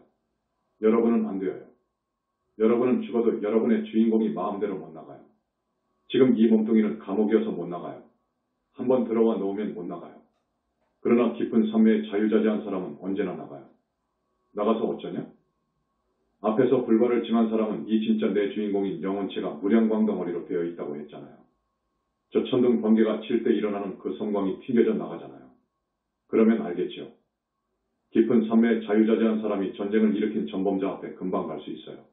여러분은 안 되어요. 여러분은 죽어도 여러분의 주인공이 마음대로 못 나가요. 지금 이 몸뚱이는 감옥이어서 못 나가요. 한번 들어와 놓으면 못 나가요. 그러나 깊은 산매에 자유자재한 사람은 언제나 나가요. 나가서 어쩌냐? 앞에서 불과를 증한 사람은 이 진짜 내 주인공인 영혼체가 무량광 덩어리로 되어 있다고 했잖아요. 저 천둥 번개가 칠 때 일어나는 그 성광이 튕겨져 나가잖아요. 그러면 알겠죠. 깊은 산매에 자유자재한 사람이 전쟁을 일으킨 전범자 앞에 금방 갈 수 있어요.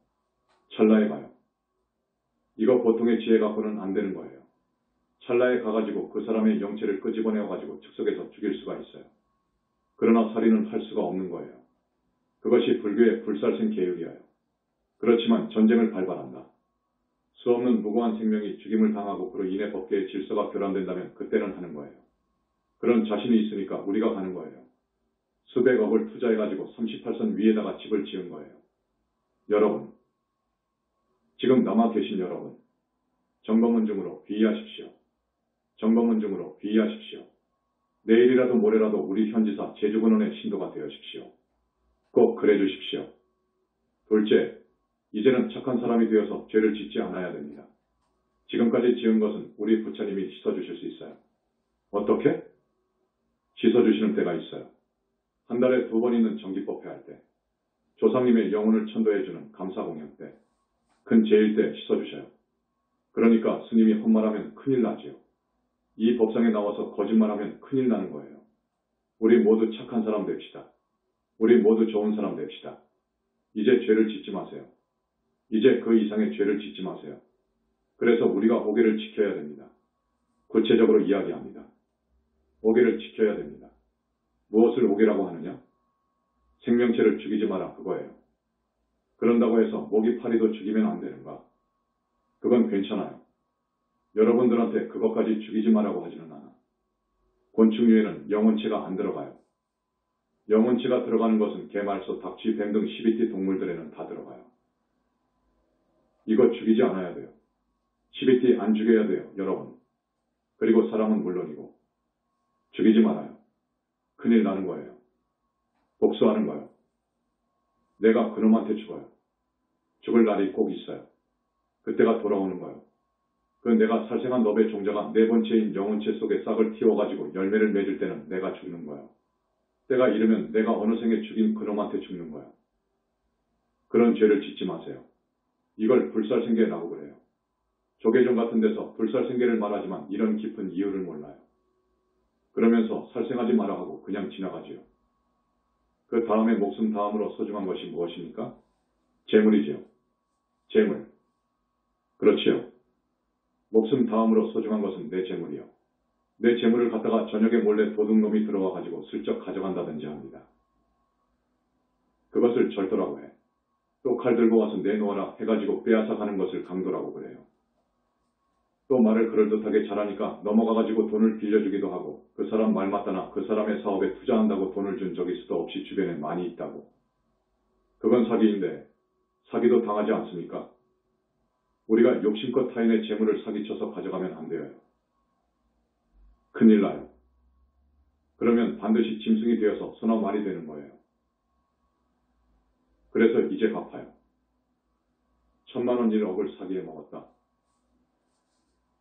찰나에 가요. 이거 보통의 지혜 갖고는 안 되는 거예요. 찰나에 가가지고 그 사람의 영체를 끄집어내어가지고 즉석에서 죽일 수가 있어요. 그러나 살인은 할 수가 없는 거예요. 그것이 불교의 불살생 계율이에요. 그렇지만 전쟁을 발발한다. 수없는 무고한 생명이 죽임을 당하고 그로 인해 법계의 질서가 교란된다면 그때는 하는 거예요. 그런 자신이 있으니까 우리가 가는 거예요. 수백억을 투자해가지고 38선 위에다가 집을 지은 거예요. 여러분, 지금 남아 계신 여러분, 정법문중으로 귀의하십시오. 정법문중으로 귀의하십시오. 내일이라도 모레라도 우리 현지사 제주군원의 신도가 되어십시오. 꼭 그래 주십시오. 둘째, 이제는 착한 사람이 되어서 죄를 짓지 않아야 됩니다. 지금까지 지은 것은 우리 부처님이 씻어주실 수 있어요. 어떻게? 씻어주시는 때가 있어요. 한 달에 2번 있는 정기법회 할 때, 조상님의 영혼을 천도해주는 감사공연 때, 큰 제일 때 씻어주셔요. 그러니까 스님이 헛말하면 큰일 나지요. 이 법상에 나와서 거짓말하면 큰일 나는 거예요. 우리 모두 착한 사람 됩시다. 우리 모두 좋은 사람 됩시다. 이제 죄를 짓지 마세요. 이제 그 이상의 죄를 짓지 마세요. 그래서 우리가 오계를 지켜야 됩니다. 구체적으로 이야기합니다. 오계를 지켜야 됩니다. 무엇을 오계라고 하느냐? 생명체를 죽이지 마라 그거예요. 그런다고 해서 모기 파리도 죽이면 안 되는가? 그건 괜찮아요. 여러분들한테 그것까지 죽이지 마라고 하지는 않아. 곤충류에는 영혼체가 안 들어가요. 영혼체가 들어가는 것은 개, 말소, 닭, 쥐, 뱀 등 12띠 동물들에는 다 들어가요. 이거 죽이지 않아야 돼요. 12띠 안 죽여야 돼요, 여러분. 그리고 사람은 물론이고. 죽이지 말아요. 큰일 나는 거예요. 복수하는 거예요. 내가 그놈한테 죽어요. 죽을 날이 꼭 있어요. 그때가 돌아오는 거예요. 그 내가 살생한 너의 종자가 네 번째인 영혼체 속에 싹을 틔워가지고 열매를 맺을 때는 내가 죽는 거예요. 때가 이르면 내가 어느 생에 죽인 그놈한테 죽는 거예요. 그런 죄를 짓지 마세요. 이걸 불살생계라고 그래요. 조계종 같은 데서 불살생계를 말하지만 이런 깊은 이유를 몰라요. 그러면서 살생하지 마라 하고 그냥 지나가지요. 그 다음에 목숨 다음으로 소중한 것이 무엇입니까? 재물이지요. 재물. 그렇지요. 목숨 다음으로 소중한 것은 내 재물이요. 내 재물을 갖다가 저녁에 몰래 도둑놈이 들어와가지고 슬쩍 가져간다든지 합니다. 그것을 절도라고 해. 또 칼 들고 와서 내놓아라 해가지고 빼앗아 가는 것을 강도라고 그래요. 또 말을 그럴듯하게 잘하니까 넘어가가지고 돈을 빌려주기도 하고 그 사람 말 맞다나 그 사람의 사업에 투자한다고 돈을 준 적이 수도 없이 주변에 많이 있다고. 그건 사기인데 사기도 당하지 않습니까? 우리가 욕심껏 타인의 재물을 사기쳐서 가져가면 안 돼요. 큰일 나요. 그러면 반드시 짐승이 되어서 소나 말이 되는 거예요. 그래서 이제 갚아요. 1000만 원 1억을 사기에 먹었다.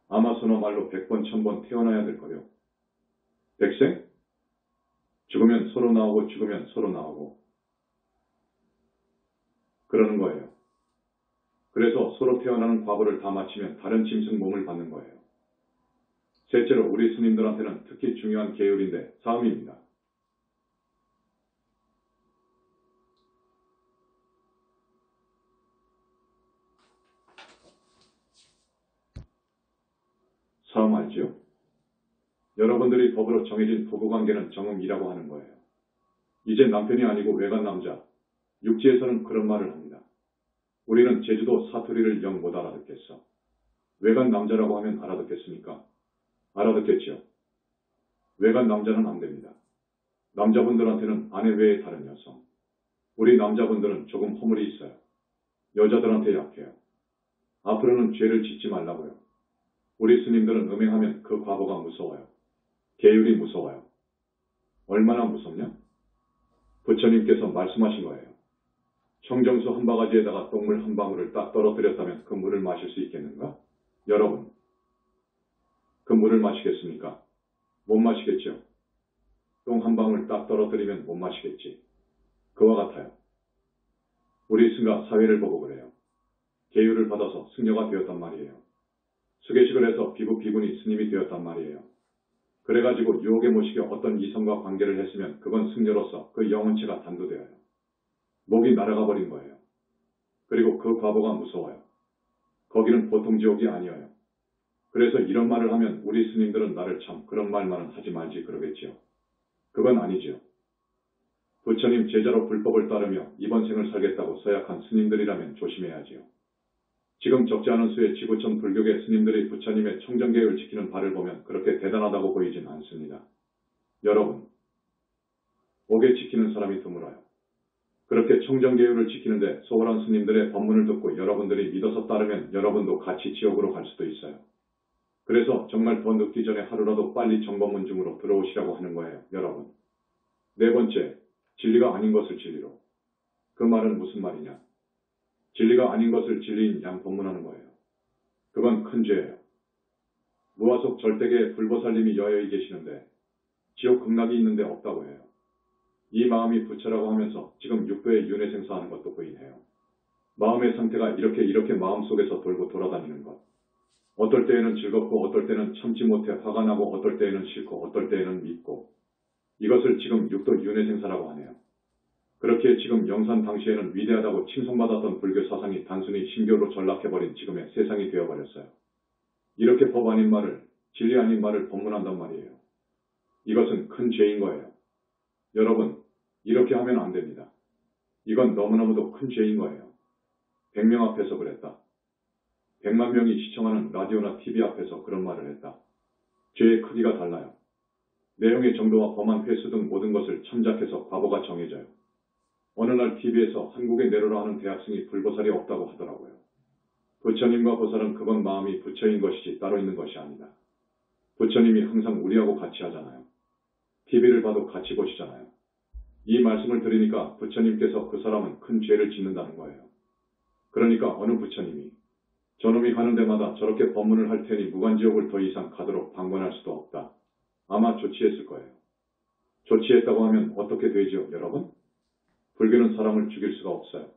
아마 서너 말로 100번, 1000번 태어나야 될 거요. 백생? 죽으면 서로 나오고 죽으면 서로 나오고 그러는 거예요. 그래서 서로 태어나는 과거를 다 마치면 다른 짐승 몸을 받는 거예요. 셋째로 우리 스님들한테는 특히 중요한 계율인데 사음입니다. 사음 알지요? 여러분들이 법으로 정해진 부부관계는 정음이라고 하는 거예요. 이제 남편이 아니고 외간 남자, 육지에서는 그런 말을 합니다. 우리는 제주도 사투리를 영 못 알아듣겠어. 외간 남자라고 하면 알아듣겠습니까? 알아듣겠지요. 외간 남자는 안 됩니다. 남자분들한테는 아내 외에 다른 여성. 우리 남자분들은 조금 허물이 있어요. 여자들한테 약해요. 앞으로는 죄를 짓지 말라고요. 우리 스님들은 음행하면 그 과거가 무서워요. 계율이 무서워요. 얼마나 무섭냐? 부처님께서 말씀하신 거예요. 청정수 한 바가지에다가 똥물 한 방울을 딱 떨어뜨렸다면 그 물을 마실 수 있겠는가? 여러분, 그 물을 마시겠습니까? 못 마시겠죠? 똥 한 방울 딱 떨어뜨리면 못 마시겠지. 그와 같아요. 우리 스가 사회를 보고 그래요. 계율을 받아서 승려가 되었단 말이에요. 수계식을 해서 비군이 스님이 되었단 말이에요. 그래가지고 유혹에 못 시켜 어떤 이성과 관계를 했으면 그건 승려로서 그 영혼체가 단도되어요. 목이 날아가 버린 거예요. 그리고 그 과보가 무서워요. 거기는 보통 지옥이 아니에요. 그래서 이런 말을 하면 우리 스님들은 나를 참 그런 말만은 하지 말지 그러겠지요. 그건 아니지요. 부처님 제자로 불법을 따르며 이번 생을 살겠다고 서약한 스님들이라면 조심해야지요. 지금 적지 않은 수의 지구촌 불교계 스님들이 부처님의 청정계율을 지키는 바를 보면 그렇게 대단하다고 보이진 않습니다. 여러분, 옥에 지키는 사람이 드물어요. 그렇게 청정계율을 지키는데 소홀한 스님들의 법문을 듣고 여러분들이 믿어서 따르면 여러분도 같이 지옥으로 갈 수도 있어요. 그래서 정말 더 늦기 전에 하루라도 빨리 정법문중으로 들어오시라고 하는 거예요, 여러분. 네 번째, 진리가 아닌 것을 진리로. 그 말은 무슨 말이냐? 진리가 아닌 것을 진리인 양 법문하는 거예요. 그건 큰 죄예요. 무화속 절대계에 불보살님이 여여히 계시는데 지옥 극락이 있는데 없다고 해요. 이 마음이 부처라고 하면서 지금 육도에 윤회 생사하는 것도 부인해요. 마음의 상태가 이렇게 마음속에서 돌고 돌아다니는 것. 어떨 때에는 즐겁고 어떨 때는 참지 못해 화가 나고 어떨 때에는 싫고 어떨 때에는 믿고 이것을 지금 육도 윤회 생사라고 하네요. 그렇게 지금 영산 당시에는 위대하다고 칭송받았던 불교 사상이 단순히 신교로 전락해버린 지금의 세상이 되어버렸어요. 이렇게 법 아닌 말을, 진리 아닌 말을 법문한단 말이에요. 이것은 큰 죄인 거예요. 여러분, 이렇게 하면 안 됩니다. 이건 너무너무도 큰 죄인 거예요. 100명 앞에서 그랬다. 100만 명이 시청하는 라디오나 TV 앞에서 그런 말을 했다. 죄의 크기가 달라요. 내용의 정도와 범한 횟수 등 모든 것을 참작해서 과보가 정해져요. 어느 날 TV에서 한국에 내려라 하는 대학생이 불보살이 없다고 하더라고요. 부처님과 보살은 그건 마음이 부처인 것이지 따로 있는 것이 아니다. 부처님이 항상 우리하고 같이 하잖아요. TV를 봐도 같이 보시잖아요. 이 말씀을 들으니까 부처님께서 그 사람은 큰 죄를 짓는다는 거예요. 그러니까 어느 부처님이 저놈이 가는 데마다 저렇게 법문을 할 테니 무간지옥을 더 이상 가도록 방관할 수도 없다. 아마 조치했을 거예요. 조치했다고 하면 어떻게 되지요, 여러분? 불교는 사람을 죽일 수가 없어요.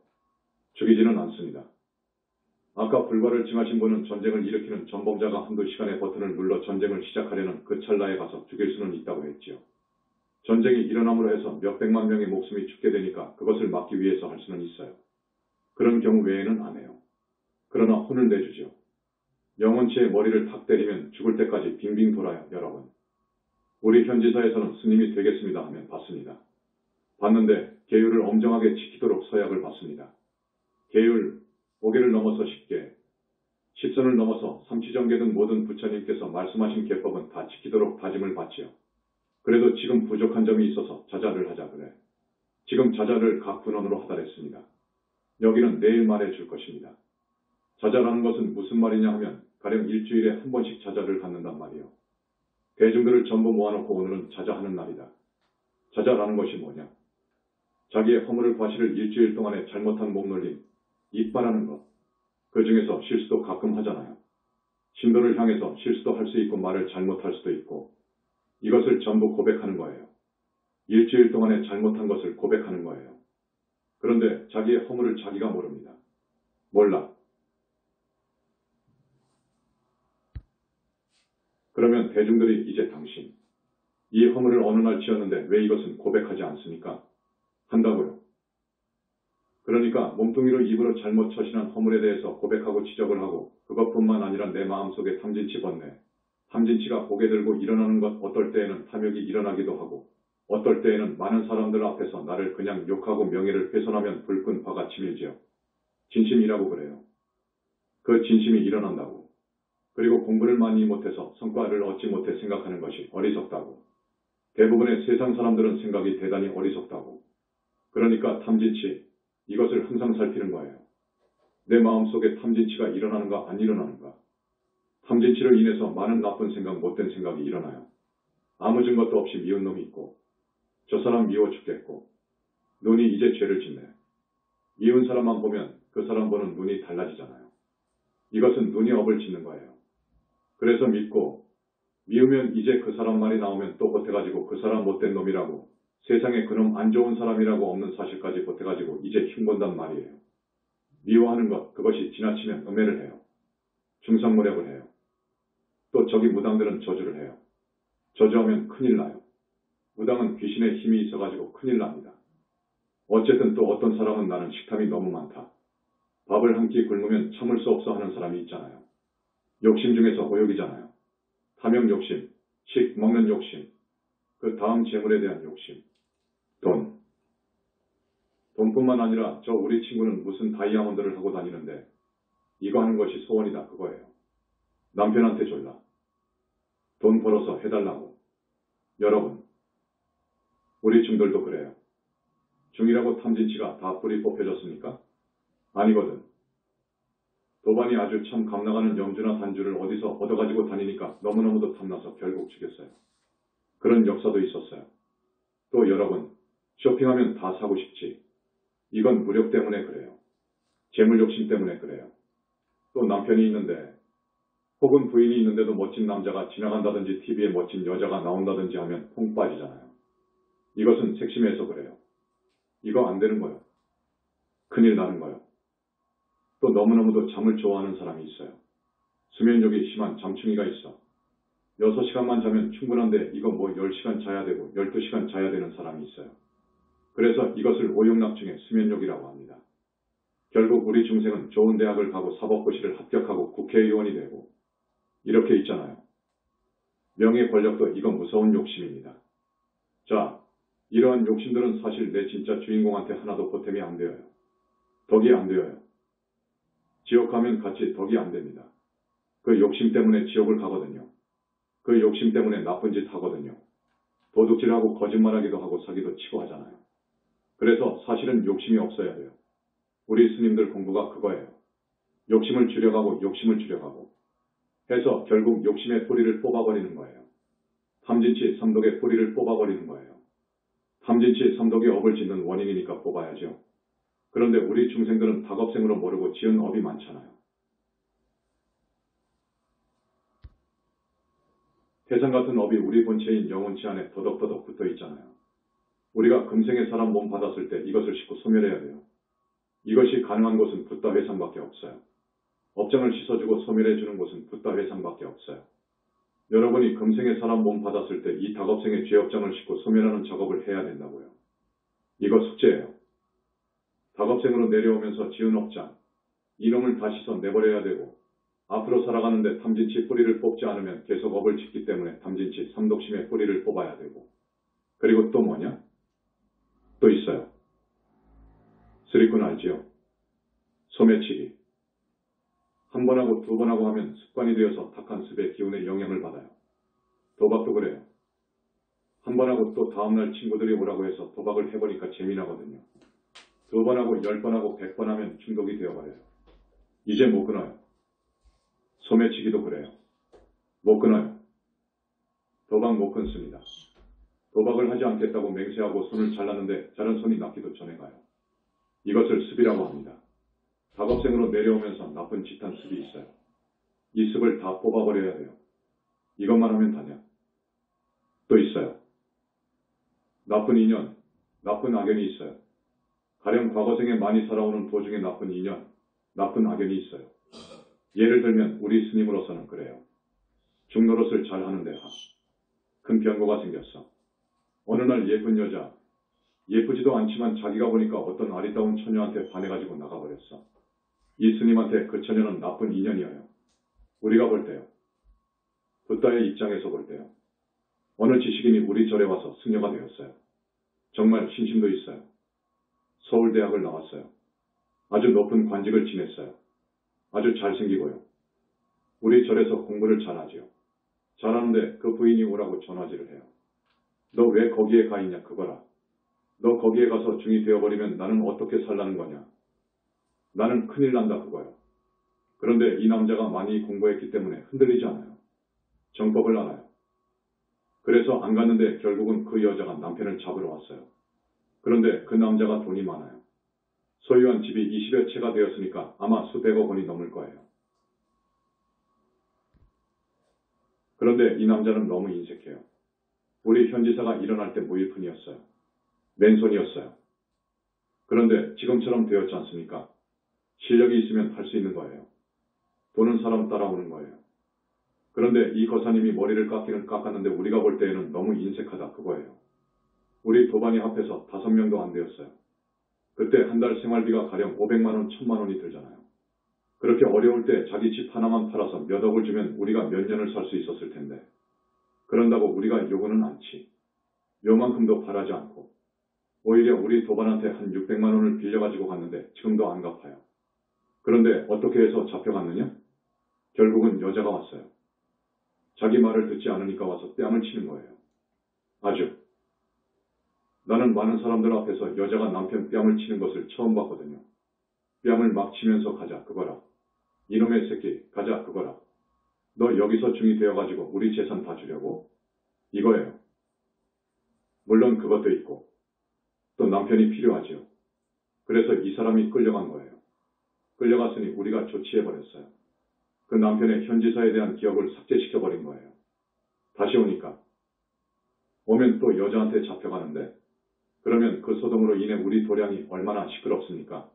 죽이지는 않습니다. 아까 불과를 징하신 분은 전쟁을 일으키는 전범자가 한두 시간의 버튼을 눌러 전쟁을 시작하려는 그 찰나에 가서 죽일 수는 있다고 했지요. 전쟁이 일어남으로 해서 몇백만 명의 목숨이 죽게 되니까 그것을 막기 위해서 할 수는 있어요. 그런 경우 외에는 안 해요. 그러나 혼을 내주죠. 영혼체의 머리를 탁 때리면 죽을 때까지 빙빙 돌아요, 여러분. 우리 현지사에서는 스님이 되겠습니다 하면 받습니다. 받는데 계율을 엄정하게 지키도록 서약을 받습니다. 계율, 5개를 넘어서 10개, 10선을 넘어서 삼치정계 등 모든 부처님께서 말씀하신 계법은 다 지키도록 다짐을 받지요. 그래도 지금 부족한 점이 있어서 자자를 하자 그래. 지금 자자를 각 분원으로 하달했습니다. 여기는 내일 말해줄 것입니다. 자자라는 것은 무슨 말이냐 하면 가령 일주일에 한 번씩 자자를 갖는단 말이요. 대중들을 전부 모아놓고 오늘은 자자하는 날이다. 자자라는 것이 뭐냐? 자기의 허물을 과실을 일주일 동안에 잘못한 몸놀림, 이빨하는 것. 그 중에서 실수도 가끔 하잖아요. 신도를 향해서 실수도 할 수 있고 말을 잘못할 수도 있고 이것을 전부 고백하는 거예요. 일주일 동안에 잘못한 것을 고백하는 거예요. 그런데 자기의 허물을 자기가 모릅니다. 몰라. 그러면 대중들이 이제 당신, 이 허물을 어느 날 지었는데 왜 이것은 고백하지 않습니까? 한다고요. 그러니까 몸뚱이로 입으로 잘못 처신한 허물에 대해서 고백하고 지적을 하고 그것뿐만 아니라 내 마음속에 탐진치 번뇌, 탐진치가 고개 들고 일어나는 것 어떨 때에는 탐욕이 일어나기도 하고 어떨 때에는 많은 사람들 앞에서 나를 그냥 욕하고 명예를 훼손하면 불끈 화가 치밀지요. 진심이라고 그래요. 그 진심이 일어난다고. 그리고 공부를 많이 못해서 성과를 얻지 못해 생각하는 것이 어리석다고. 대부분의 세상 사람들은 생각이 대단히 어리석다고. 그러니까 탐진치, 이것을 항상 살피는 거예요. 내 마음속에 탐진치가 일어나는가 안 일어나는가. 탐진치를 인해서 많은 나쁜 생각, 못된 생각이 일어나요. 아무 증거도 없이 미운 놈이 있고 저 사람 미워 죽겠고 눈이 이제 죄를 짓네. 미운 사람만 보면 그 사람 보는 눈이 달라지잖아요. 이것은 눈이 업을 짓는 거예요. 그래서 믿고 미우면 이제 그 사람 말이 나오면 또 보태가지고 그 사람 못된 놈이라고 세상에 그놈 안 좋은 사람이라고 없는 사실까지 보태가지고 이제 흉본단 말이에요. 미워하는 것, 그것이 지나치면 음해를 해요. 중상모략을 해요. 또 저기 무당들은 저주를 해요. 저주하면 큰일 나요. 무당은 귀신의 힘이 있어가지고 큰일 납니다. 어쨌든 또 어떤 사람은 나는 식탐이 너무 많다. 밥을 한 끼 굶으면 참을 수 없어 하는 사람이 있잖아요. 욕심 중에서 오욕이잖아요. 탐욕 욕심, 식 먹는 욕심, 그 다음 재물에 대한 욕심, 돈. 돈뿐만 아니라 저 우리 친구는 무슨 다이아몬드를 하고 다니는데 이거 하는 것이 소원이다 그거예요. 남편한테 졸라. 돈 벌어서 해달라고. 여러분, 우리 중들도 그래요. 중이라고 탐진치가 다 뿌리 뽑혀졌습니까? 아니거든. 도반이 아주 참 감나가는 염주나 단주를 어디서 얻어가지고 다니니까 너무너무도 탐나서 결국 죽였어요. 그런 역사도 있었어요. 또 여러분, 쇼핑하면 다 사고 싶지. 이건 무력 때문에 그래요. 재물 욕심 때문에 그래요. 또 남편이 있는데 혹은 부인이 있는데도 멋진 남자가 지나간다든지 TV에 멋진 여자가 나온다든지 하면 퐁 빠지잖아요. 이것은 색심해서 그래요. 이거 안 되는 거요. 큰일 나는 거요. 또 너무너무도 잠을 좋아하는 사람이 있어요. 수면력이 심한 잠충이가 있어. 6시간만 자면 충분한데 이거 뭐 10시간 자야 되고 12시간 자야 되는 사람이 있어요. 그래서 이것을 오용납중의 수면력이라고 합니다. 결국 우리 중생은 좋은 대학을 가고 사법고시를 합격하고 국회의원이 되고 이렇게 있잖아요. 명예 권력도 이건 무서운 욕심입니다. 자, 이러한 욕심들은 사실 내 진짜 주인공한테 하나도 보탬이 안 되어요. 덕이 안 되어요. 지옥 가면 같이 덕이 안 됩니다. 그 욕심 때문에 지옥을 가거든요. 그 욕심 때문에 나쁜 짓 하거든요. 도둑질하고 거짓말하기도 하고 사기도 치고 하잖아요. 그래서 사실은 욕심이 없어야 돼요. 우리 스님들 공부가 그거예요. 욕심을 줄여가고 욕심을 줄여가고 해서 결국 욕심의 뿌리를 뽑아버리는 거예요. 탐진치 삼독의 뿌리를 뽑아버리는 거예요. 탐진치 삼독이 업을 짓는 원인이니까 뽑아야죠. 그런데 우리 중생들은 닭업생으로 모르고 지은 업이 많잖아요. 태산 같은 업이 우리 본체인 영혼치 안에 더덕더덕 붙어 있잖아요. 우리가 금생의 사람 몸 받았을 때 이것을 싣고 소멸해야 돼요. 이것이 가능한 곳은 붓다 회상밖에 없어요. 업장을 씻어주고 소멸해주는 곳은 붓다 회상밖에 없어요. 여러분이 금생의 사람 몸 받았을 때 이 닭업생의 죄업장을 싣고 소멸하는 작업을 해야 된다고요. 이거 숙제예요. 닭업생으로 내려오면서 지은 업장, 이놈을 다 씻어 내버려야 되고 앞으로 살아가는데 탐진치 뿌리를 뽑지 않으면 계속 업을 짓기 때문에 탐진치 삼독심의 뿌리를 뽑아야 되고 그리고 또 뭐냐? 또 있어요. 쓰리꾼 알지요? 소매치기. 한 번 하고 두 번 하고 하면 습관이 되어서 탁한 습의 기운에 영향을 받아요. 도박도 그래요. 한 번 하고 또 다음날 친구들이 오라고 해서 도박을 해보니까 재미나거든요. 두 번 하고 10번 하고 100번 하면 중독이 되어버려요. 이제 못 끊어요. 소매치기도 그래요. 못 끊어요. 도박 못 끊습니다. 도박을 하지 않겠다고 맹세하고 손을 잘랐는데 자른 손이 낫기도 전에 가요. 이것을 습이라고 합니다. 닭업생으로 내려오면서 나쁜 짓한 습이 있어요. 이 습을 다 뽑아버려야 돼요. 이것만 하면 다냐? 또 있어요. 나쁜 인연, 나쁜 악연이 있어요. 가령 과거생에 많이 살아오는 도중에 나쁜 인연, 나쁜 악연이 있어요. 예를 들면 우리 스님으로서는 그래요. 중노릇을 잘 하는데 큰 변고가 생겼어. 어느 날 예쁜 여자, 예쁘지도 않지만 자기가 보니까 어떤 아리따운 처녀한테 반해가지고 나가버렸어. 이 스님한테 그 처녀는 나쁜 인연이어요. 우리가 볼 때요. 붓다의 입장에서 볼 때요. 어느 지식인이 우리 절에 와서 승려가 되었어요. 정말 신심도 있어요. 서울대학을 나왔어요. 아주 높은 관직을 지냈어요. 아주 잘생기고요. 우리 절에서 공부를 잘하지요. 잘하는데 그 부인이 오라고 전화질을 해요. 너 왜 거기에 가 있냐 그거라. 너 거기에 가서 중이 되어버리면 나는 어떻게 살라는 거냐. 나는 큰일 난다 그거요. 그런데 이 남자가 많이 공부했기 때문에 흔들리지 않아요. 정법을 알아요. 그래서 안 갔는데 결국은 그 여자가 남편을 잡으러 왔어요. 그런데 그 남자가 돈이 많아요. 소유한 집이 20여 채가 되었으니까 아마 수백억 원이 넘을 거예요. 그런데 이 남자는 너무 인색해요. 우리 현지사가 일어날 때 무일푼이었어요. 맨손이었어요. 그런데 지금처럼 되었지 않습니까? 실력이 있으면 할 수 있는 거예요. 보는 사람 따라오는 거예요. 그런데 이 거사님이 머리를 깎기는 깎았는데 우리가 볼 때에는 너무 인색하다 그거예요. 우리 도반이 합해서 5명도 안 되었어요. 그때 한 달 생활비가 가령 500만 원, 1000만 원이 들잖아요. 그렇게 어려울 때 자기 집 하나만 팔아서 몇 억을 주면 우리가 몇 년을 살 수 있었을 텐데. 그런다고 우리가 요구는 않지. 요만큼도 바라지 않고. 오히려 우리 도반한테 한 600만 원을 빌려가지고 갔는데 지금도 안 갚아요. 그런데 어떻게 해서 잡혀갔느냐? 결국은 여자가 왔어요. 자기 말을 듣지 않으니까 와서 뺨을 치는 거예요. 아주. 나는 많은 사람들 앞에서 여자가 남편 뺨을 치는 것을 처음 봤거든요. 뺨을 막 치면서 가자 그거라. 이놈의 새끼 가자 그거라. 너 여기서 중이 되어가지고 우리 재산 다 주려고. 이거예요. 물론 그것도 있고 또 남편이 필요하지요. 그래서 이 사람이 끌려간 거예요. 끌려갔으니 우리가 조치해버렸어요. 그 남편의 현지사에 대한 기억을 삭제시켜버린 거예요. 다시 오니까. 오면 또 여자한테 잡혀가는데 그러면 그 소동으로 인해 우리 도량이 얼마나 시끄럽습니까?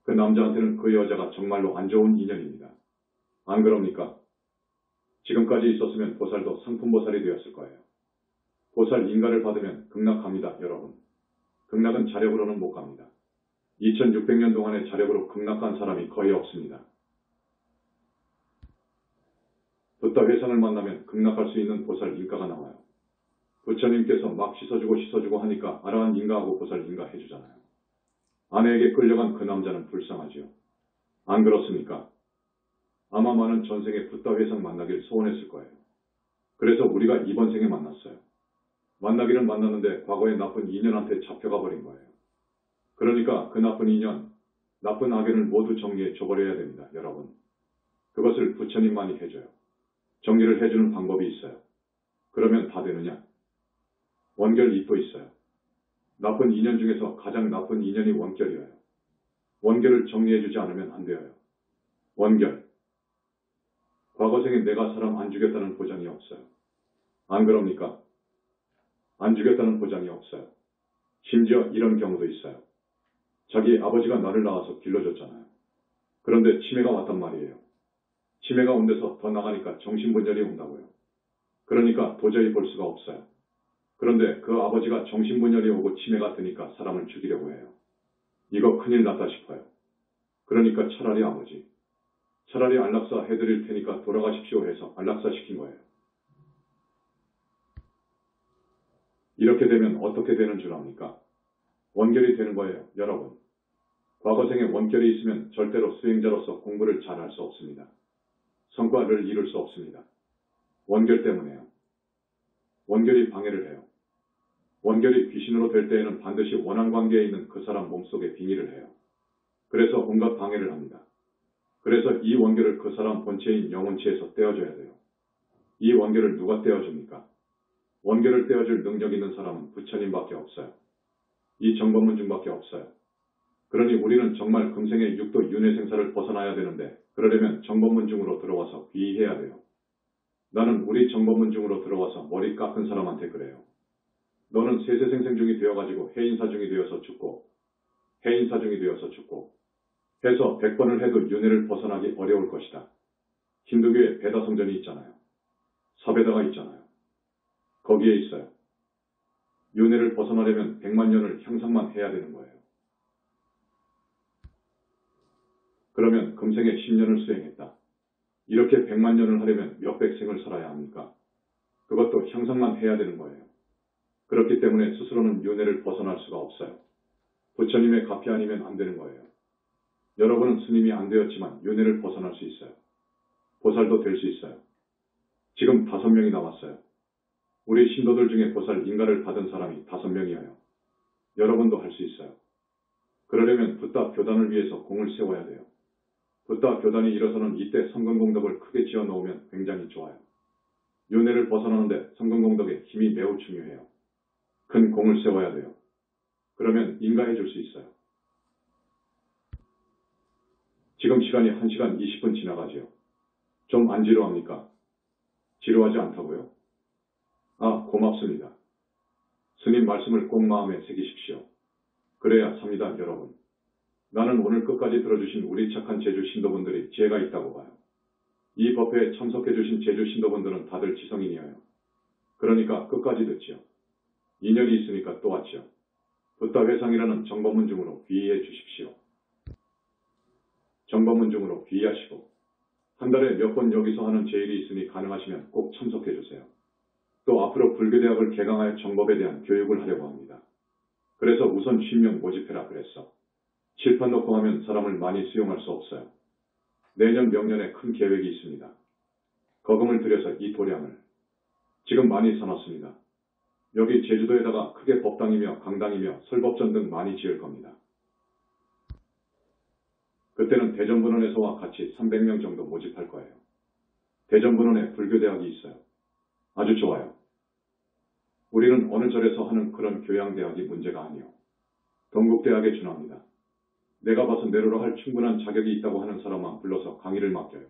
그 남자한테는 그 여자가 정말로 안 좋은 인연입니다. 안 그럽니까? 지금까지 있었으면 보살도 상품보살이 되었을 거예요. 보살 인가를 받으면 극락합니다, 여러분. 극락은 자력으로는 못 갑니다. 2600년 동안의 자력으로 극락한 사람이 거의 없습니다. 붓다 회상을 만나면 극락할 수 있는 보살 인가가 나와요. 부처님께서 막 씻어주고 하니까 아라한 인가하고 보살 인가 해주잖아요. 아내에게 끌려간 그 남자는 불쌍하지요. 안 그렇습니까? 아마 많은 전생에 붓다 회상 만나길 소원했을 거예요. 그래서 우리가 이번 생에 만났어요. 만나기는 만났는데 과거의 나쁜 인연한테 잡혀가 버린 거예요. 그러니까 그 나쁜 인연, 나쁜 악연을 모두 정리해 줘버려야 됩니다, 여러분. 그것을 부처님만이 해줘요. 정리를 해주는 방법이 있어요. 그러면 다 되느냐? 원결이 또 있어요. 나쁜 인연 중에서 가장 나쁜 인연이 원결이에요. 원결을 정리해주지 않으면 안 돼요. 원결. 과거생에 내가 사람 안 죽였다는 보장이 없어요. 안 그럽니까? 안 죽였다는 보장이 없어요. 심지어 이런 경우도 있어요. 자기 아버지가 나를 낳아서 길러줬잖아요. 그런데 치매가 왔단 말이에요. 치매가 온 데서 더 나가니까 정신분열이 온다고요. 그러니까 도저히 볼 수가 없어요. 그런데 그 아버지가 정신분열이 오고 치매가 드니까 사람을 죽이려고 해요. 이거 큰일 났다 싶어요. 그러니까 차라리 아버지. 차라리 안락사 해드릴 테니까 돌아가십시오 해서 안락사 시킨 거예요. 이렇게 되면 어떻게 되는 줄 압니까? 원결이 되는 거예요, 여러분. 과거생에 원결이 있으면 절대로 수행자로서 공부를 잘 할 수 없습니다. 성과를 이룰 수 없습니다. 원결 때문에요. 원결이 방해를 해요. 원결이 귀신으로 될 때에는 반드시 원한관계에 있는 그 사람 몸속에 빙의를 해요. 그래서 온갖 방해를 합니다. 그래서 이 원결을 그 사람 본체인 영혼체에서 떼어줘야 돼요. 이 원결을 누가 떼어줍니까? 원결을 떼어줄 능력 있는 사람은 부처님밖에 없어요. 이 정법문중밖에 없어요. 그러니 우리는 정말 금생의 육도 윤회 생사를 벗어나야 되는데 그러려면 정법문중으로 들어와서 귀의해야 돼요. 나는 우리 정법문중으로 들어와서 머리 깎은 사람한테 그래요. 너는 세세생생중이 되어가지고 해인사중이 되어서 죽고 해인사중이 되어서 죽고 해서 100번을 해도 윤회를 벗어나기 어려울 것이다. 힌두교에 베다성전이 있잖아요. 사베다가 있잖아요. 거기에 있어요. 윤회를 벗어나려면 100만 년을 향상만 해야 되는 거예요. 그러면 금생에 10년을 수행했다. 이렇게 100만 년을 하려면 몇백 생을 살아야 합니까? 그것도 향상만 해야 되는 거예요. 그렇기 때문에 스스로는 윤회를 벗어날 수가 없어요. 부처님의 가피 아니면 안 되는 거예요. 여러분은 스님이 안 되었지만 윤회를 벗어날 수 있어요. 보살도 될 수 있어요. 지금 5명이 나왔어요. 우리 신도들 중에 보살 인가를 받은 사람이 5명이에요. 여러분도 할 수 있어요. 그러려면 붓다 교단을 위해서 공을 세워야 돼요. 붓다 교단이 일어서는 이때 성근공덕을 크게 지어 놓으면 굉장히 좋아요. 윤회를 벗어나는데 성근공덕의 힘이 매우 중요해요. 큰 공을 세워야 돼요. 그러면 인가해 줄 수 있어요. 지금 시간이 1시간 20분 지나가지요. 좀 안 지루합니까? 지루하지 않다고요? 아, 고맙습니다. 스님 말씀을 꼭 마음에 새기십시오. 그래야 삽니다, 여러분. 나는 오늘 끝까지 들어주신 우리 착한 제주 신도분들이 지혜가 있다고 봐요. 이 법회에 참석해주신 제주 신도분들은 다들 지성인이에요. 그러니까 끝까지 듣지요. 인연이 있으니까 또 왔지요. 붓다 회상이라는 정법문중으로 귀의해 주십시오. 정법문중으로 귀의하시고 한 달에 몇 번 여기서 하는 제일이 있으니 가능하시면 꼭 참석해 주세요. 또 앞으로 불교대학을 개강하여 정법에 대한 교육을 하려고 합니다. 그래서 우선 50명 모집해라 그랬어. 칠판 놓고 하면 사람을 많이 수용할 수 없어요. 내년 명년에 큰 계획이 있습니다. 거금을 들여서 이 도량을 지금 많이 사놨습니다. 여기 제주도에다가 크게 법당이며 강당이며 설법전 등 많이 지을 겁니다. 그때는 대전분원에서와 같이 300명 정도 모집할 거예요. 대전분원에 불교대학이 있어요. 아주 좋아요. 우리는 어느 절에서 하는 그런 교양대학이 문제가 아니요. 동국대학에 준합니다. 내가 봐서 내로라 할 충분한 자격이 있다고 하는 사람만 불러서 강의를 맡겨요.